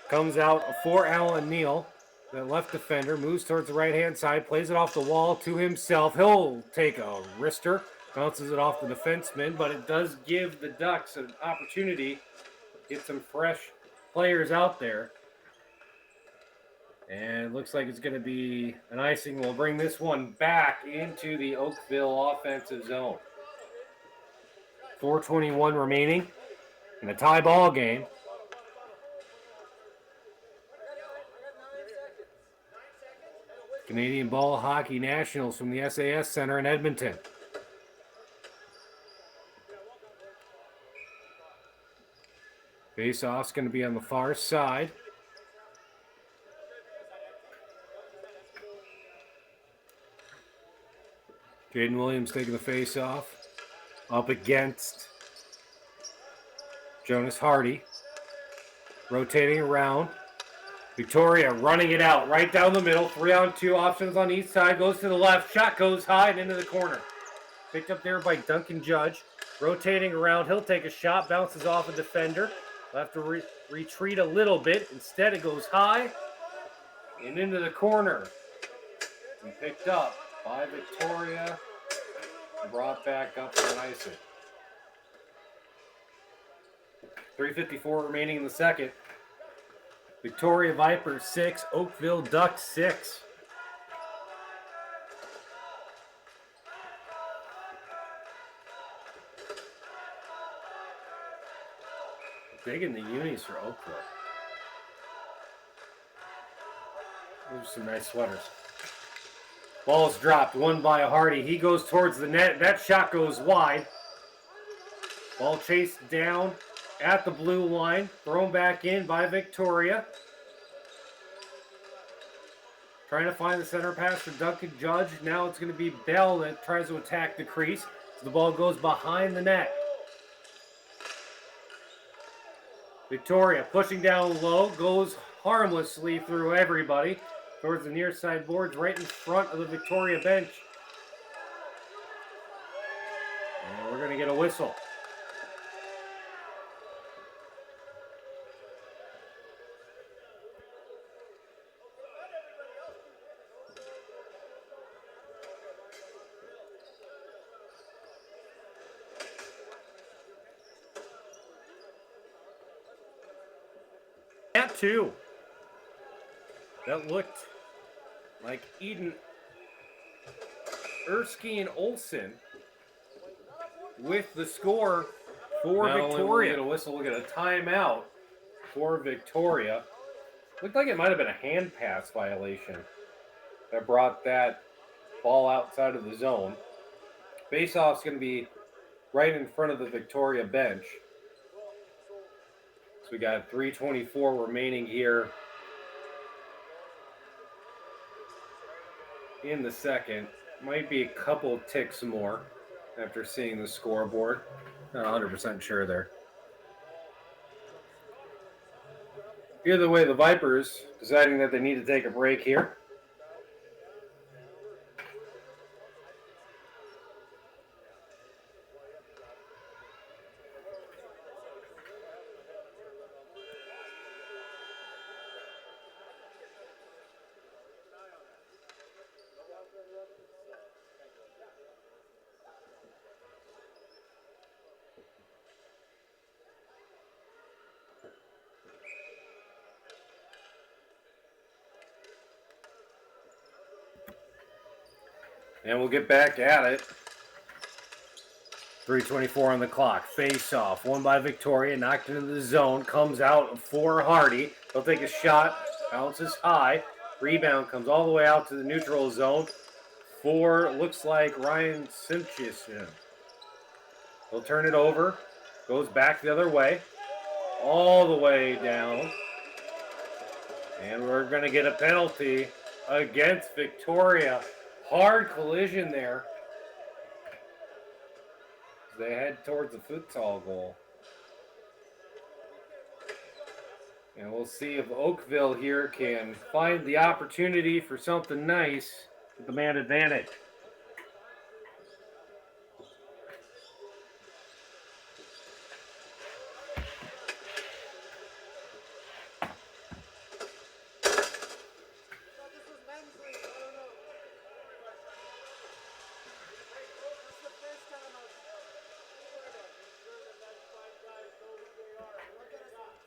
Comes out for Alan Neal, the left defender, moves towards the right-hand side, plays it off the wall to himself. He'll take a wrister, bounces it off the defenseman, but it does give the Ducks an opportunity to get some fresh players out there. And it looks like it's going to be an icing. We'll bring this one back into the Oakville offensive zone. 4:21 remaining in a tie ball game. Canadian Ball Hockey Nationals from the SAS Center in Edmonton. Face-off's going to be on the far side. Jaden Williams taking the face-off. Up against Jonas Hardy. Rotating around. Victoria running it out right down the middle. 3-on-2 options on each side. Goes to the left. Shot goes high and into the corner. Picked up there by Duncan Judge. Rotating around. He'll take a shot. Bounces off a defender. We'll have to retreat a little bit. Instead, it goes high and into the corner. And picked up by Victoria. Brought back up for an icing. 3:54 remaining in the second. Victoria Vipers 6, Oakville Ducks 6. Big in the unis for Oakville. Those are some nice sweaters. Ball's dropped, won by Hardy. He goes towards the net. That shot goes wide. Ball chased down at the blue line. Thrown back in by Victoria. Trying to find the center pass for Duncan Judge. Now it's going to be Bell that tries to attack the crease. So the ball goes behind the net. Victoria pushing down low. Goes harmlessly through everybody. Towards the near side boards, right in front of the Victoria bench. And we're going to get a whistle. That too. That looked like Eden Erskine Olsen with the score for Victoria. We'll get a whistle, we'll get a timeout for Victoria. Looked like it might have been a hand pass violation that brought that ball outside of the zone. Face-off's going to be right in front of the Victoria bench. So we got 3:24 remaining here in the second. Might be a couple ticks more after seeing the scoreboard. Not 100% sure there. Either way, the Vipers deciding that they need to take a break here. And we'll get back at it. 3:24 on the clock. Face off. Won by Victoria. Knocked into the zone. Comes out for Hardy. He'll take a shot. Bounces high. Rebound comes all the way out to the neutral zone for, looks like, Ryan Simpson. He'll turn it over. Goes back the other way. All the way down. And we're going to get a penalty against Victoria. Hard collision there. They head towards the futsal goal. And we'll see if Oakville here can find the opportunity for something nice with the man advantage.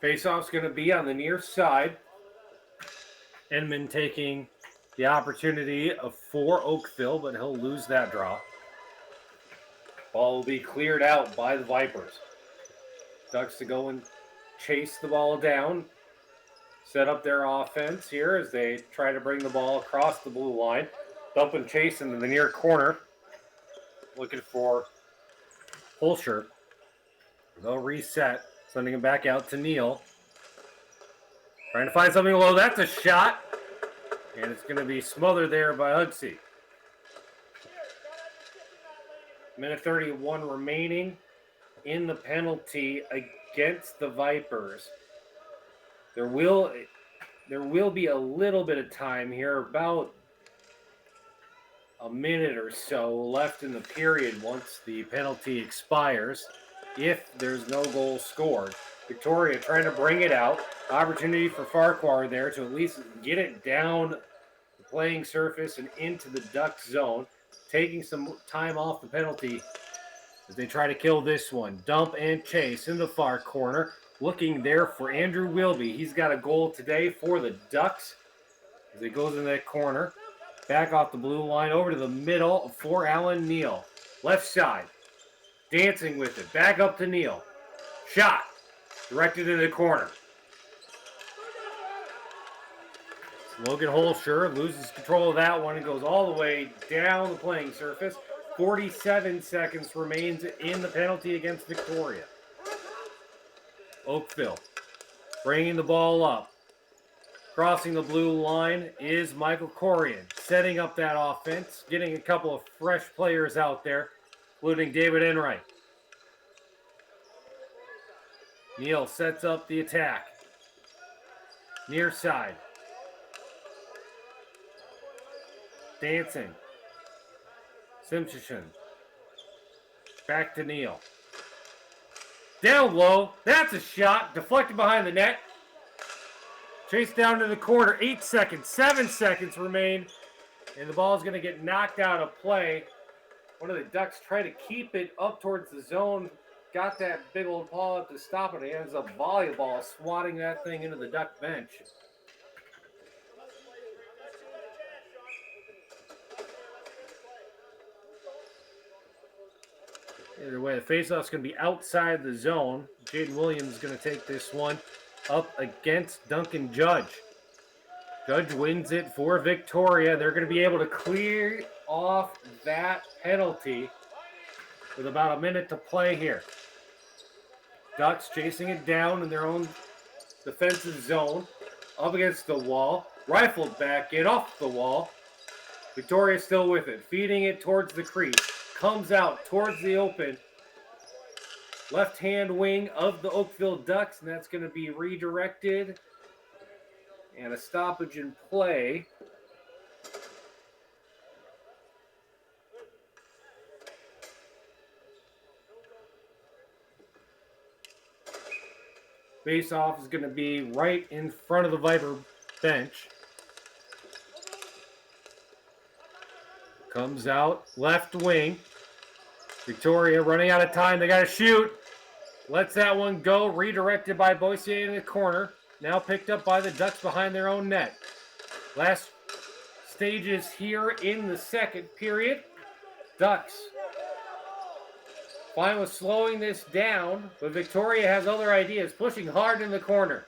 Face-off's going to be on the near side. Edmund taking the opportunity for Oakville, but he'll lose that draw. Ball will be cleared out by the Vipers. Ducks to go and chase the ball down. Set up their offense here as they try to bring the ball across the blue line. Dump and chase into the near corner. Looking for Holscher. They'll reset. Sending him back out to Neal. Trying to find something low. That's a shot. And it's going to be smothered there by Hugsy. Minute 31 remaining in the penalty against the Vipers. There will be a little bit of time here, about a minute or so left in the period once the penalty expires. If there's no goal scored. Victoria trying to bring it out. Opportunity for Farquhar there to at least get it down the playing surface and into the Duck zone. Taking some time off the penalty as they try to kill this one. Dump and chase in the far corner. Looking there for Andrew Wilby. He's got a goal today for the Ducks as he goes in that corner. Back off the blue line over to the middle for Alan Neal. Left side. Dancing with it. Back up to Neal. Shot. Directed into the corner. Logan Holscher loses control of that one and goes all the way down the playing surface. 47 seconds remains in the penalty against Victoria. Oakville bringing the ball up. Crossing the blue line is Michael Corian, setting up that offense, getting a couple of fresh players out there, including David Enright. Neal sets up the attack. Near side. Dancing. Simpson. Back to Neal. Down low. That's a shot. Deflected behind the net. Chased down to the corner. 8 seconds. 7 seconds remain. And the ball is going to get knocked out of play. One of the Ducks try to keep it up towards the zone. Got that big old paw up to stop it. It ends up volleyball swatting that thing into the Duck bench. Either way, the faceoff's going to be outside the zone. Jaden Williams is going to take this one up against Duncan Judge. Judge wins it for Victoria. They're going to be able to clear off that penalty with about a minute to play here. Ducks chasing it down in their own defensive zone. Up against the wall. Rifled back in off the wall. Victoria still with it. Feeding it towards the crease. Comes out towards the open left-hand wing of the Oakville Ducks, and that's going to be redirected. And a stoppage in play. Face-off is going to be right in front of the Viper bench. Comes out, left wing. Victoria running out of time. They got to shoot. Lets that one go. Redirected by Boissier in the corner. Now picked up by the Ducks behind their own net. Last stages here in the second period. Ducks fine with slowing this down, but Victoria has other ideas. Pushing hard in the corner.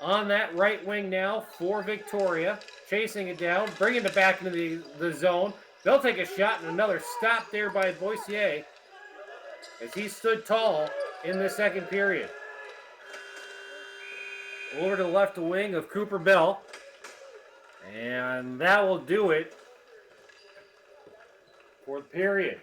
On that right wing now for Victoria. Chasing it down, bringing it back into the zone. They'll take a shot and another stop there by Boissier as he stood tall in the second period. Over to the left wing of Cooper Bell. And that will do it for the period.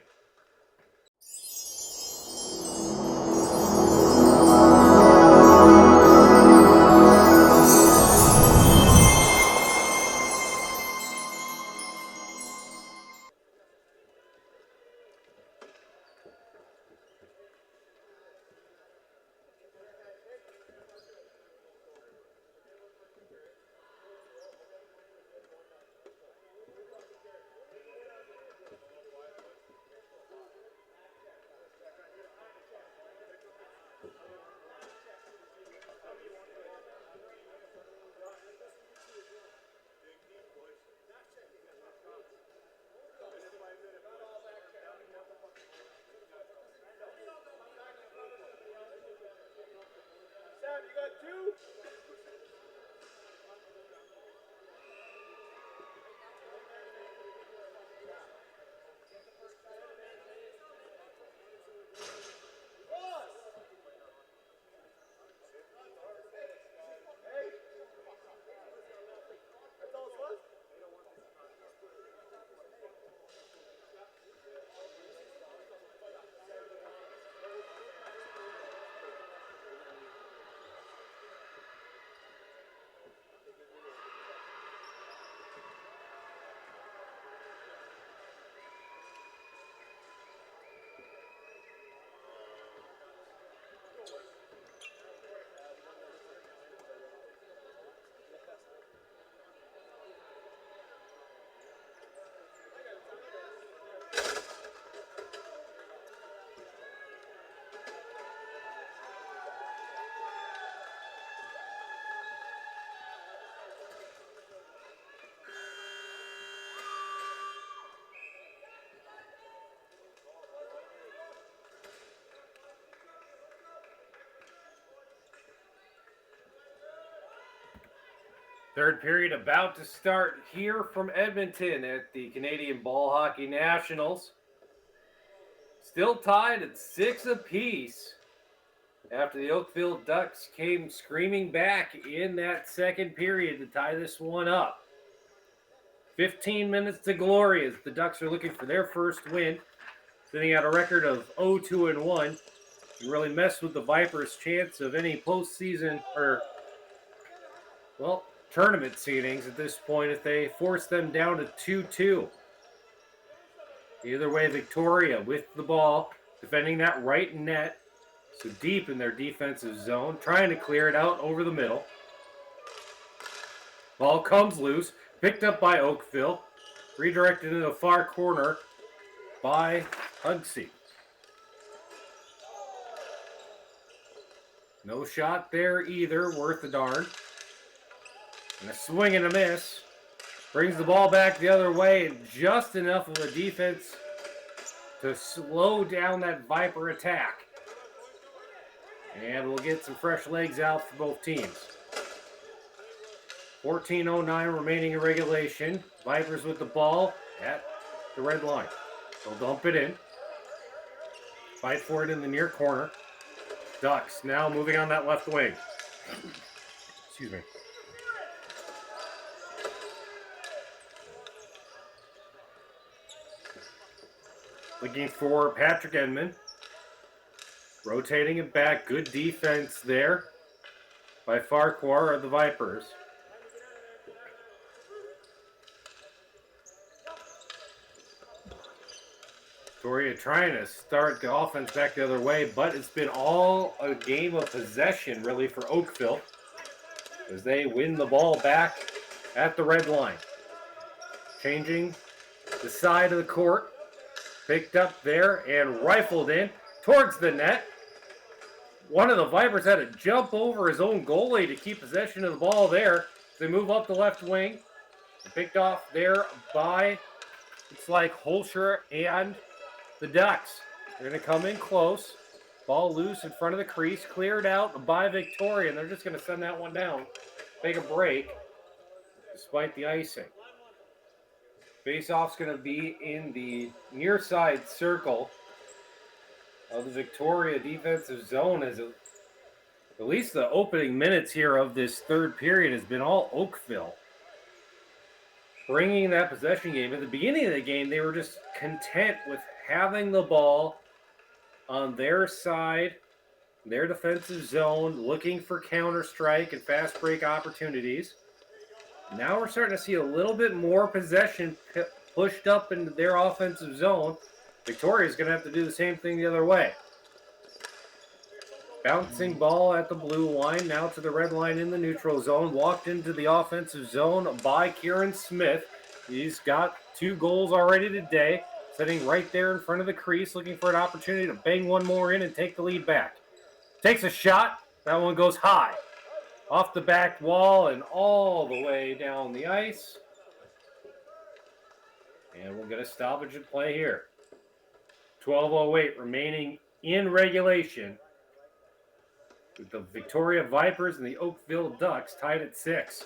Third period about to start here from Edmonton at the Canadian Ball Hockey Nationals. Still tied at 6 apiece after the Oakville Ducks came screaming back in that second period to tie this one up. 15 minutes to glory as the Ducks are looking for their first win, sitting at a record of 0-2-1. And really mess with the Vipers' chance of any postseason or, well, tournament seedings at this point if they force them down to 2-2. Either way, Victoria with the ball, defending that right net, so deep in their defensive zone, trying to clear it out over the middle. Ball comes loose, picked up by Oakville, redirected into the far corner by Hugsey. No shot there either, worth a darn. And a swing and a miss. Brings the ball back the other way, and just enough of a defense to slow down that Viper attack. And we'll get some fresh legs out for both teams. 14:09 remaining in regulation. Vipers with the ball at the red line. They'll dump it in. Fight for it in the near corner. Ducks now moving on that left wing. Excuse me. Looking for Patrick Edmond. Rotating it back. Good defense there by Farquhar of the Vipers. Victoria trying to start the offense back the other way, but it's been all a game of possession, really, for Oakville as they win the ball back at the red line. Changing the side of the court. Picked up there and rifled in towards the net. One of the Vipers had to jump over his own goalie to keep possession of the ball there. They move up the left wing. Picked off there by, it's like Holscher and the Ducks. They're going to come in close. Ball loose in front of the crease. Cleared out by Victoria, and they're just going to send that one down. Take a break despite the icing. Face-off's going to be in the near side circle of the Victoria defensive zone, as at least the opening minutes here of this third period has been all Oakville. Bringing that possession game. At the beginning of the game, they were just content with having the ball on their side, their defensive zone, looking for counter-strike and fast break opportunities. Now we're starting to see a little bit more possession pushed up into their offensive zone. Victoria's going to have to do the same thing the other way. Bouncing ball at the blue line, now to the red line in the neutral zone. Walked into the offensive zone by Kieran Smith. He's got 2 goals already today. Sitting right there in front of the crease, looking for an opportunity to bang one more in and take the lead back. Takes a shot. That one goes high. Off the back wall and all the way down the ice. And we'll get a stoppage in play here. 12:08 remaining in regulation, with the Victoria Vipers and the Oakville Ducks tied at 6.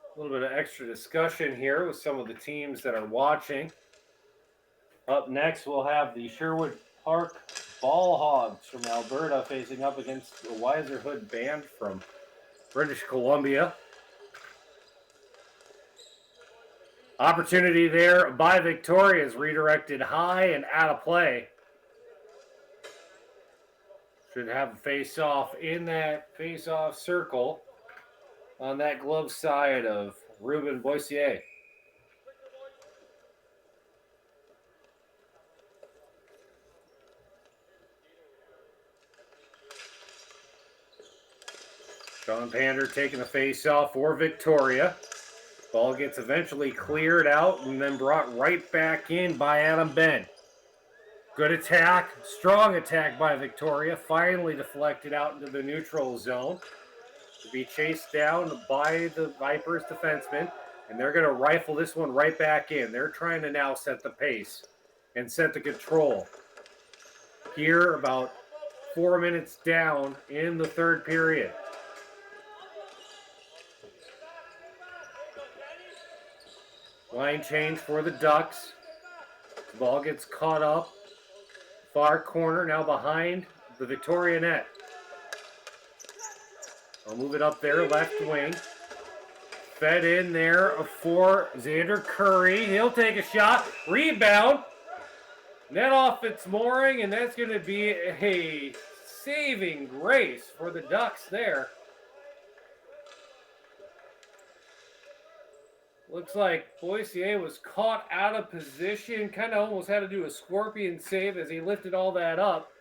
A little bit of extra discussion here with some of the teams that are watching. Up next, we'll have the Sherwood Park Ball Hogs from Alberta facing up against the Weiserhood Band from British Columbia. Opportunity there by Victoria is redirected high and out of play. Should have a face-off in that face-off circle on that glove side of Ruben Boissier. Sean Pander taking the face-off for Victoria. Ball gets eventually cleared out and then brought right back in by Adam Ben. Good attack, strong attack by Victoria. Finally deflected out into the neutral zone. To be chased down by the Vipers defensemen. And they're going to rifle this one right back in. They're trying to now set the pace and set the control. Here, about 4 minutes down in the third period. Line change for the Ducks. The ball gets caught up. Far corner, now behind the Victoria net. I'll move it up there, left wing. Fed in there for Xander Curry. He'll take a shot. Rebound. Net off its mooring, and that's going to be a saving grace for the Ducks there. Looks like Boissier was caught out of position. Kind of almost had to do a scorpion save as he lifted all that up.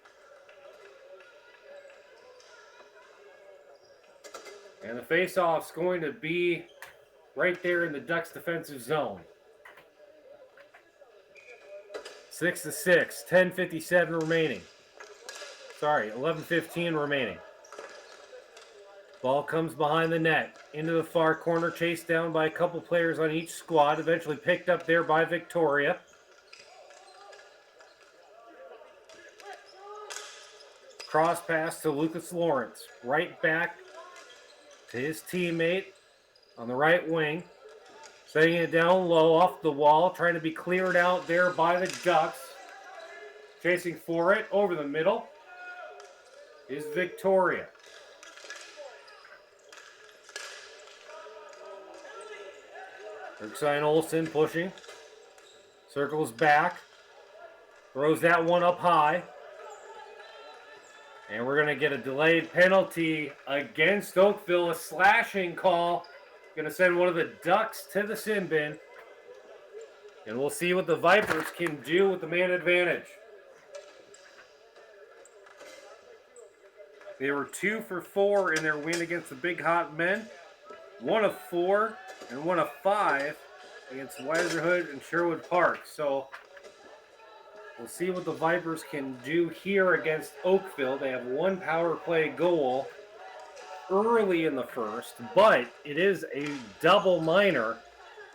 And the face-off's going to be right there in the Ducks' defensive zone. 6-6, 10:57 remaining. Sorry, 11:15 remaining. Ball comes behind the net, into the far corner, chased down by a couple players on each squad, eventually picked up there by Victoria. Cross pass to Lucas Lawrence, right back to his teammate on the right wing. Setting it down low off the wall, trying to be cleared out there by the Ducks. Chasing for it over the middle is Victoria. Erkstein Olsen pushing. Circles back. Throws that one up high. And we're going to get a delayed penalty against Oakville. A slashing call. Going to send one of the Ducks to the sin bin. And we'll see what the Vipers can do with the man advantage. They were 2 for 4 in their win against the Big Hot Men. 1 of 4 and 1 of 5 against Weiserhood and Sherwood Park. So we'll see what the Vipers can do here against Oakville. They have 1 power play goal early in the first, but it is a double minor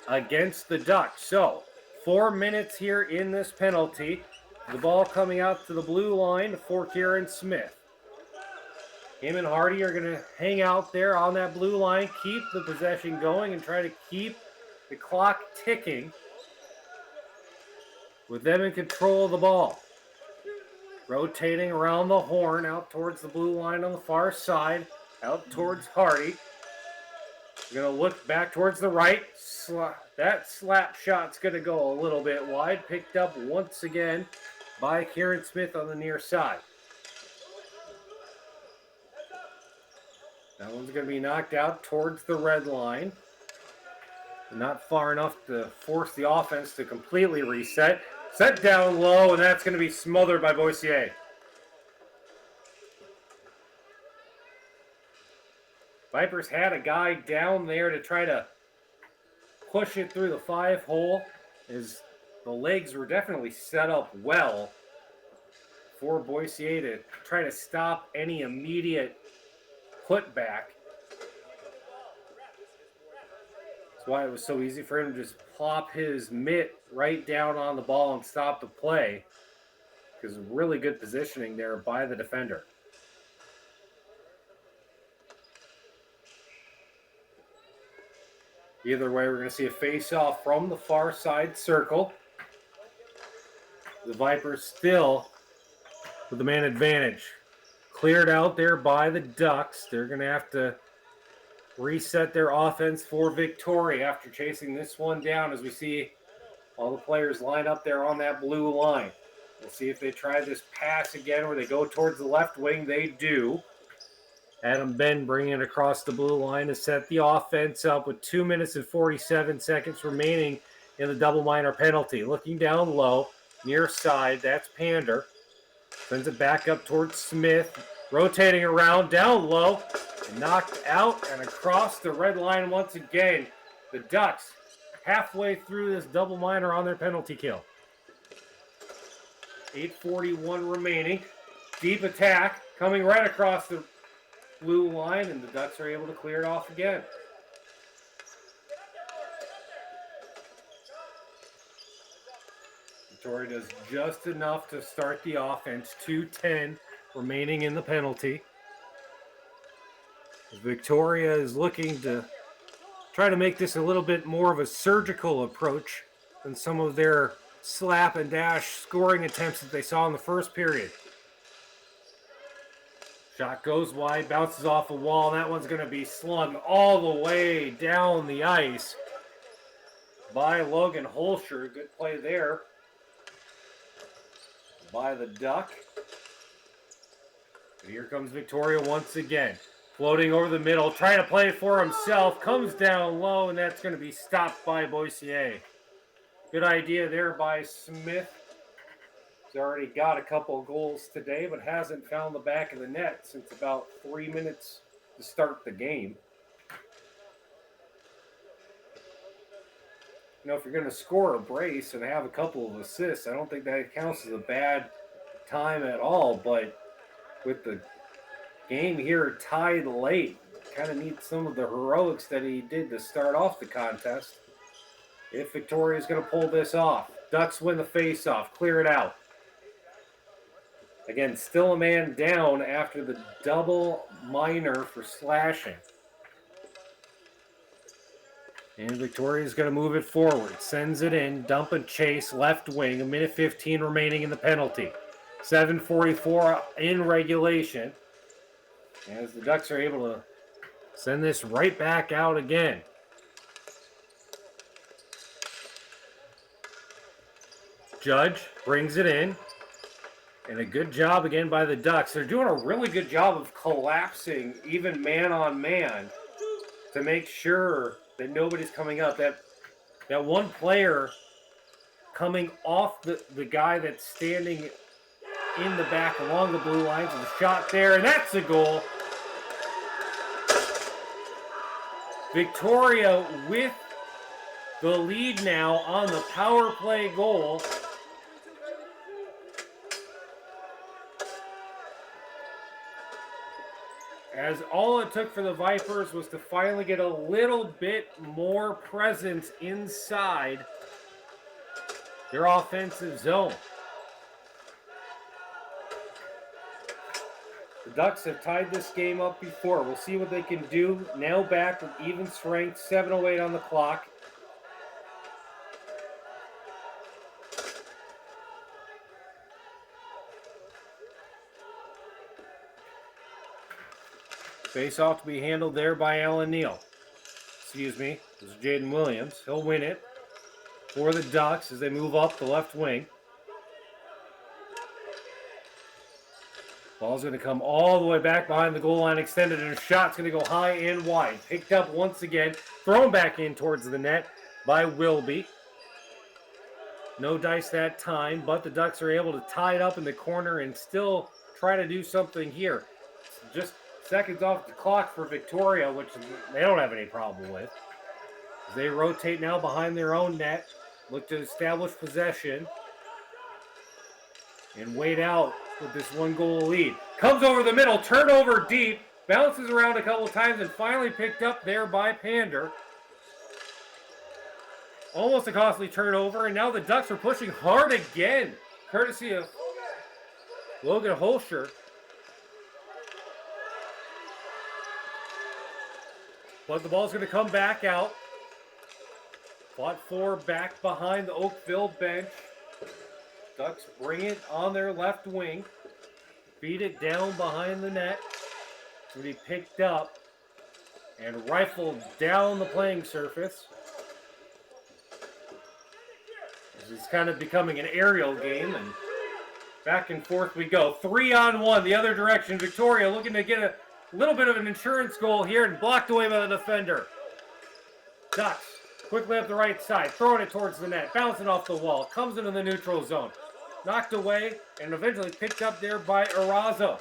against the Ducks. So 4 minutes here in this penalty. The ball coming out to the blue line for Kieran Smith. Him and Hardy are going to hang out there on that blue line, keep the possession going, and try to keep the clock ticking with them in control of the ball. Rotating around the horn out towards the blue line on the far side, out towards Hardy. We're going to look back towards the right. That slap shot's going to go a little bit wide. Picked up once again by Kieran Smith on the near side. That one's going to be knocked out towards the red line. Not far enough to force the offense to completely reset. Set down low, and that's going to be smothered by Boissier. Vipers had a guy down there to try to push it through the 5-hole, as the legs were definitely set up well for Boissier to try to stop any immediate putback. That's why it was so easy for him to just plop his mitt right down on the ball and stop the play, because really good positioning there by the defender. Either way, we're going to see a face-off from the far side circle. The Vipers still with the man advantage. Cleared out there by the Ducks. They're going to have to reset their offense for Victoria after chasing this one down, as we see all the players line up there on that blue line. We'll see if they try this pass again where they go towards the left wing. They do. Adam Ben bringing it across the blue line to set the offense up with 2 minutes and 47 seconds remaining in the double minor penalty. Looking down low, near side, that's Pander. Sends it back up towards Smith. Rotating around, down low, and knocked out and across the red line once again. The Ducks halfway through this double minor on their penalty kill. 8:41 remaining. Deep attack coming right across the blue line, and the Ducks are able to clear it off again. Victoria does just enough to start the offense. 2:10 remaining in the penalty. Victoria is looking to try to make this a little bit more of a surgical approach than some of their slap and dash scoring attempts that they saw in the first period. Shot goes wide, bounces off the wall, and that one's going to be slung all the way down the ice by Logan Holscher. Good play there by the Duck. But here comes Victoria once again. Floating over the middle, trying to play it for himself. Comes down low, and that's going to be stopped by Boissier. Good idea there by Smith. He's already got a couple goals today, but hasn't found the back of the net since about 3 minutes to start the game. You know, if you're going to score a brace and have a couple of assists, I don't think that counts as a bad time at all. But with the game here tied late, kind of needs some of the heroics that he did to start off the contest. If Victoria's going to pull this off. Ducks win the face-off, clear it out. Again, still a man down after the double minor for slashing. And Victoria's going to move it forward. Sends it in. Dump and chase. Left wing. 1:15 remaining in the penalty. 7:44 in regulation. As the Ducks are able to send this right back out again. Judge brings it in. And a good job again by the Ducks. They're doing a really good job of collapsing even man on man to make sure that nobody's coming up. That one player coming off the guy that's standing in the back along the blue lines with a shot there, and that's a goal. Victoria with the lead now on the power play goal. As all it took for the Vipers was to finally get a little bit more presence inside their offensive zone. The Ducks have tied this game up before. We'll see what they can do. Now back with even strength, 7:08 on the clock. Face-off to be handled there by Alan Neal. Excuse me, this is Jaden Williams. He'll win it for the Ducks as they move up the left wing. Ball's going to come all the way back behind the goal line extended, and a shot's going to go high and wide. Picked up once again, thrown back in towards the net by Wilby. No dice that time, but the Ducks are able to tie it up in the corner and still try to do something here. Just seconds off the clock for Victoria, which they don't have any problem with. They rotate now behind their own net, look to establish possession, and wait out with this one-goal lead. Comes over the middle, turnover deep, bounces around a couple times, and finally picked up there by Pander. Almost a costly turnover, and now the Ducks are pushing hard again, courtesy of Logan Holscher. But the ball's going to come back out. Fought for back behind the Oakville bench. Ducks bring it on their left wing. Feed it down behind the net. To be picked up and rifled down the playing surface. This is kind of becoming an aerial game, and back and forth we go. 3-on-1 the other direction. Victoria looking to get a little bit of an insurance goal here, and blocked away by the defender. Ducks quickly up the right side, throwing it towards the net, bouncing off the wall, comes into the neutral zone. Knocked away and eventually picked up there by Erazo.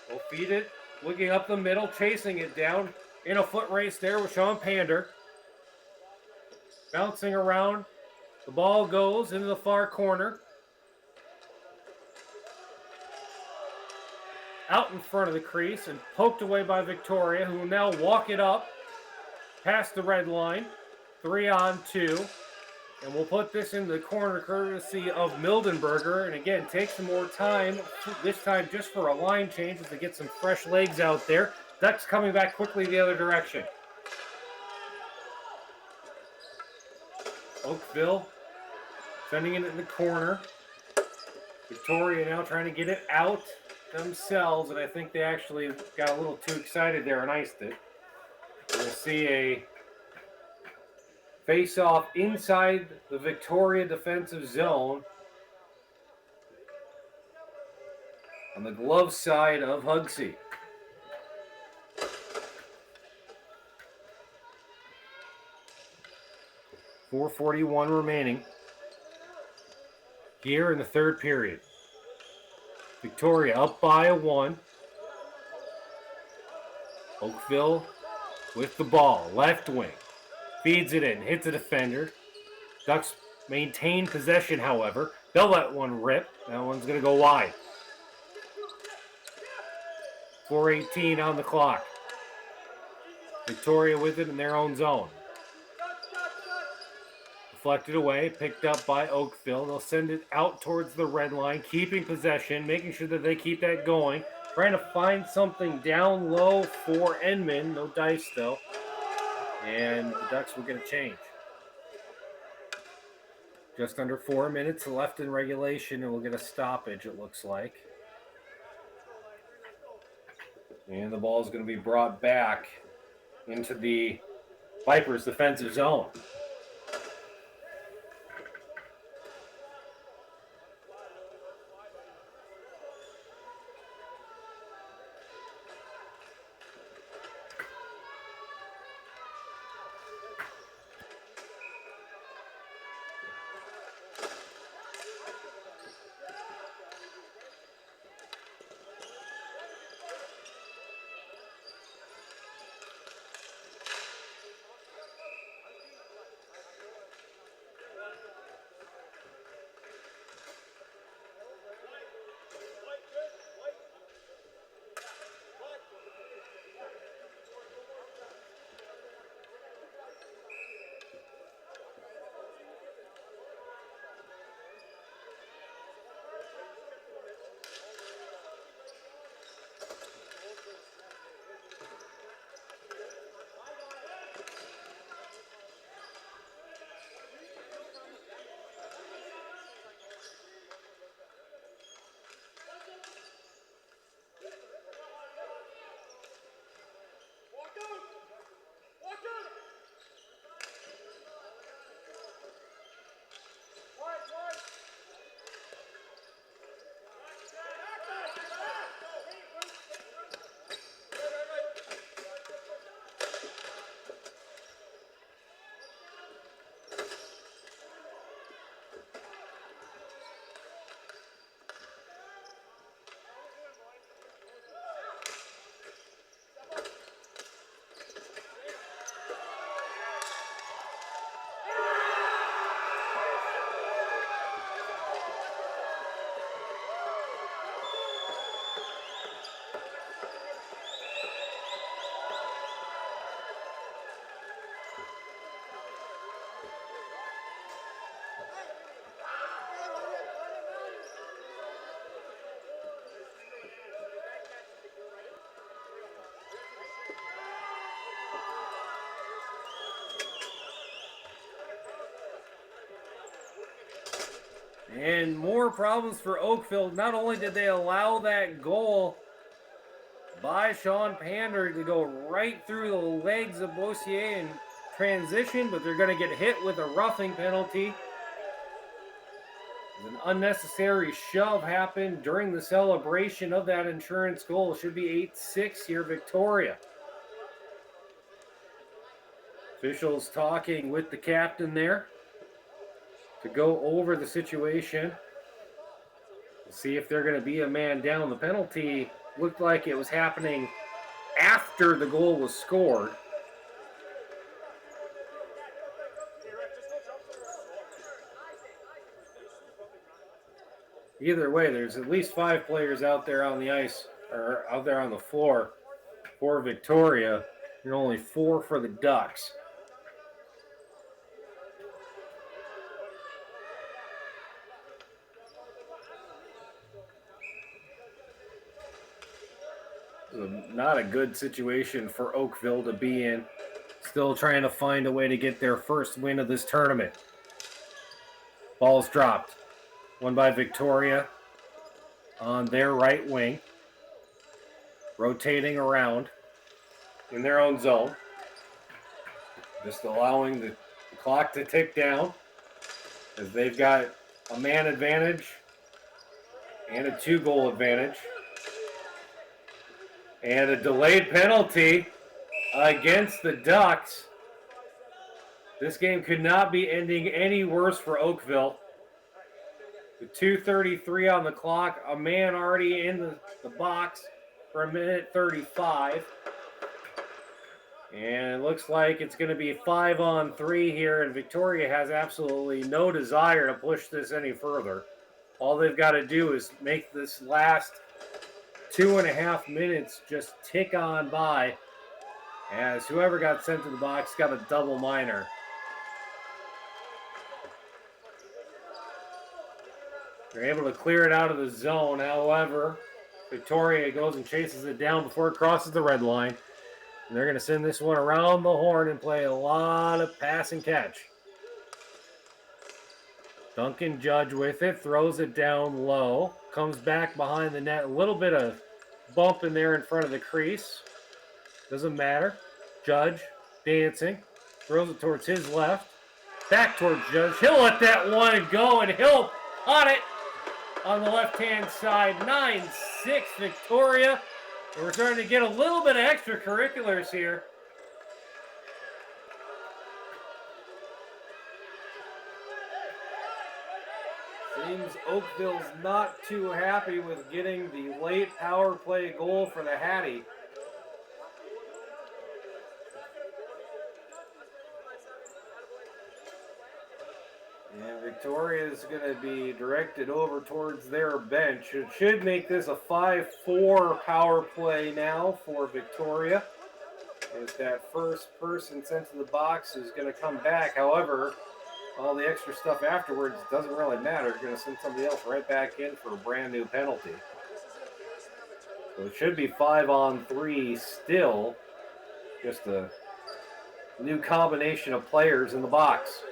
We'll feed it, looking up the middle, chasing it down in a foot race there with Sean Pander. Bouncing around, the ball goes into the far corner. out in front of the crease and poked away by Victoria, who will now walk it up past the red line. 3-on-2. And we'll put this in the corner courtesy of Mildenberger. And again, take some more time, this time just for a line change as to get some fresh legs out there. Ducks coming back quickly the other direction. Oakville sending it in the corner. Victoria now trying to get it out themselves, and I think they actually got a little too excited there and iced it. We'll see a face-off inside the Victoria defensive zone on the glove side of Hugsy. .441 remaining here in the third period. Victoria up by a 1. Oakville with the ball, left wing. Feeds it in, hits a defender. Ducks maintain possession, however. They'll let one rip. That one's going to go wide. 4:18 on the clock. Victoria with it in their own zone. Deflected away, picked up by Oakville. They'll send it out towards the red line, keeping possession, making sure that they keep that going. Trying to find something down low for Enman. No dice, though. And the Ducks will get a change. Just under 4 minutes left in regulation, and we'll get a stoppage, it looks like. And the ball is going to be brought back into the Vipers' defensive zone. And more problems for Oakville. Not only did they allow that goal by Sean Pander to go right through the legs of Bossier in transition, but they're going to get hit with a roughing penalty. An unnecessary shove happened during the celebration of that insurance goal. It should be 8-6 here, Victoria. Officials talking with the captain there to go over the situation. See if they're going to be a man down. The penalty looked like it was happening after the goal was scored. Either way, there's at least 5 players out there on the ice are out there on the floor for Victoria, and only 4 for the Ducks. Not a good situation for Oakville to be in. Still trying to find a way to get their first win of this tournament. Ball's dropped. Won by Victoria on their right wing. Rotating around in their own zone. Just allowing the clock to tick down as they've got a man advantage and a 2-goal advantage. And a delayed penalty against the Ducks. This game could not be ending any worse for Oakville. With 2:33 on the clock, a man already in the box for a minute 35. And it looks like it's going to be 5-on-3 here, and Victoria has absolutely no desire to push this any further. All they've got to do is make this last 2.5 minutes just tick on by, as whoever got sent to the box got a double minor. They're able to clear it out of the zone. However, Victoria goes and chases it down before it crosses the red line. And they're going to send this one around the horn and play a lot of pass and catch. Duncan Judge with it, throws it down low, comes back behind the net. A little bit of bump in there in front of the crease. Doesn't matter. Judge dancing, throws it towards his left, back towards Judge. He'll let that one go, and he'll on it on the left-hand side. 9-6 Victoria. And we're starting to get a little bit of extracurriculars here. Seems Oakville's not too happy with getting the late power play goal for the Hattie. And Victoria is going to be directed over towards their bench. It should make this a 5-4 power play now for Victoria, as that first person sent to the box is going to come back. However, all the extra stuff afterwards doesn't really matter. You're going to send somebody else right back in for a brand new penalty. So it should be 5-on-3 still. Just a new combination of players in the box.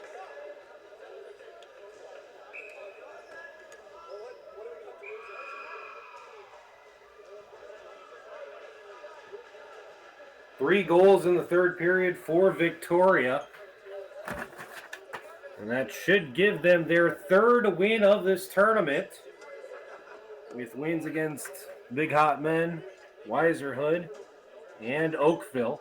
Three goals in the third period for Victoria. And that should give them their third win of this tournament, with wins against Big Hot Men, Weiserhood, and Oakville.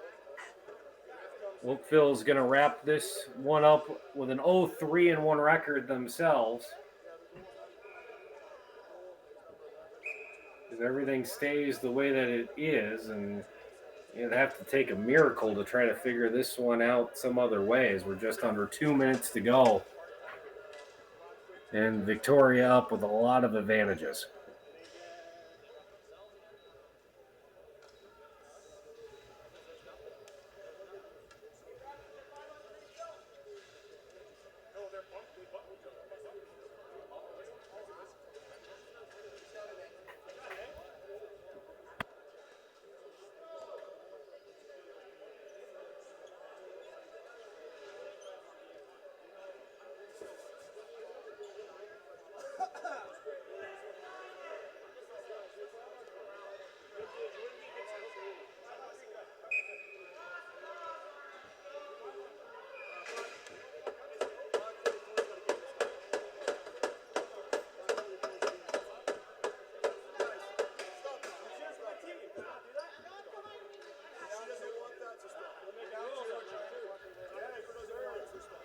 Oakville is going to wrap this one up with an 0-3-1 record themselves. Because everything stays the way that it is, and you'd have to take a miracle to try to figure this one out some other ways. We're just under 2 minutes to go. And Victoria up with a lot of advantages.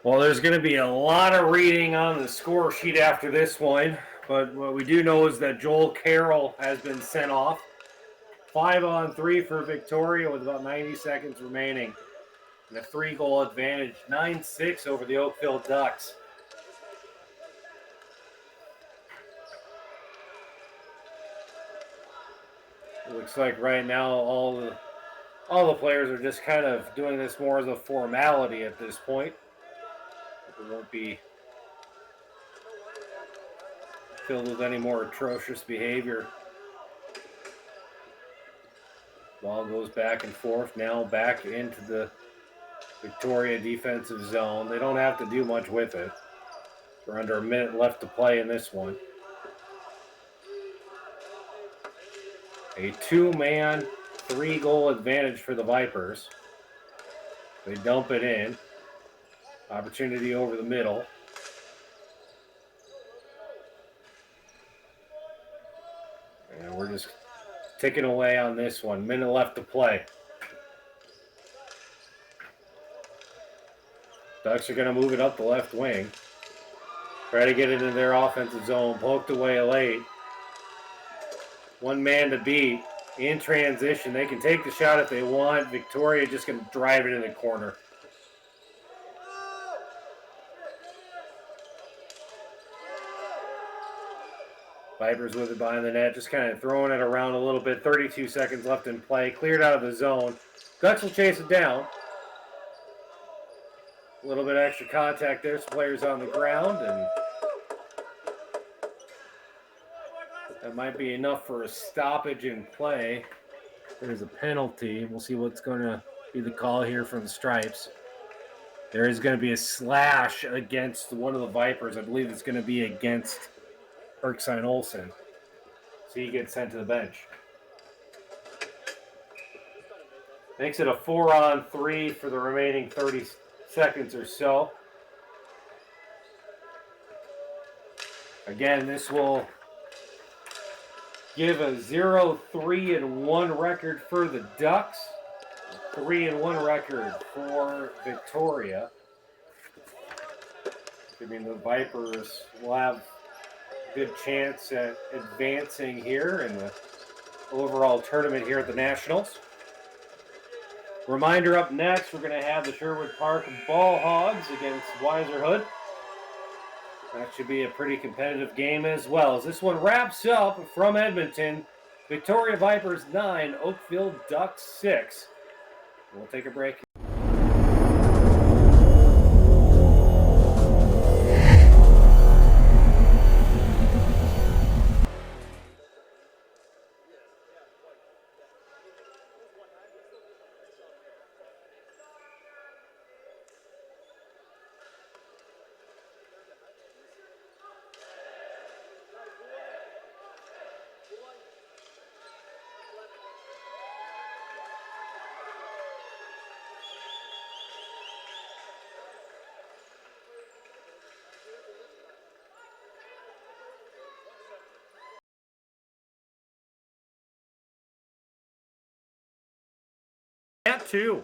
Well, there's going to be a lot of reading on the score sheet after this one, but what we do know is that Joel Carroll has been sent off. 5-on-3 for Victoria with about 90 seconds remaining. And a 3-goal advantage, 9-6 over the Oakville Ducks. It looks like right now all the players are just kind of doing this more as a formality at this point. It won't be filled with any more atrocious behavior. Ball goes back and forth. Now back into the Victoria defensive zone. They don't have to do much with it. We're under a minute left to play in this one. A 2-man, 3-goal advantage for the Vipers. They dump it in. Opportunity over the middle. And we're just ticking away on this one. Minute left to play. Ducks are going to move it up the left wing. Try to get it in their offensive zone. Poked away late. 1 man to beat. In transition. They can take the shot if they want. Victoria just going to drive it in the corner. Vipers with it behind the net. Just kind of throwing it around a little bit. 32 seconds left in play. Cleared out of the zone. Ducks will chase it down. A little bit extra contact there. Some players on the ground, and that might be enough for a stoppage in play. There's a penalty. We'll see what's going to be the call here from the Stripes. There is going to be a slash against one of the Vipers. I believe it's going to be against Erkstein Olsen. So he gets sent to the bench. Makes it a 4-on-3 for the remaining 30 seconds or so. Again, this will give a 0-3-1 record for the Ducks. A 3-1 record for Victoria. I mean, the Vipers will have a good chance at advancing here in the overall tournament here at the Nationals. Reminder up next, we're going to have the Sherwood Park Ball Hogs against Weiserhood. That should be a pretty competitive game as well. As this one wraps up from Edmonton, Victoria Vipers 9, Oakville Ducks 6. We'll take a break. At 2.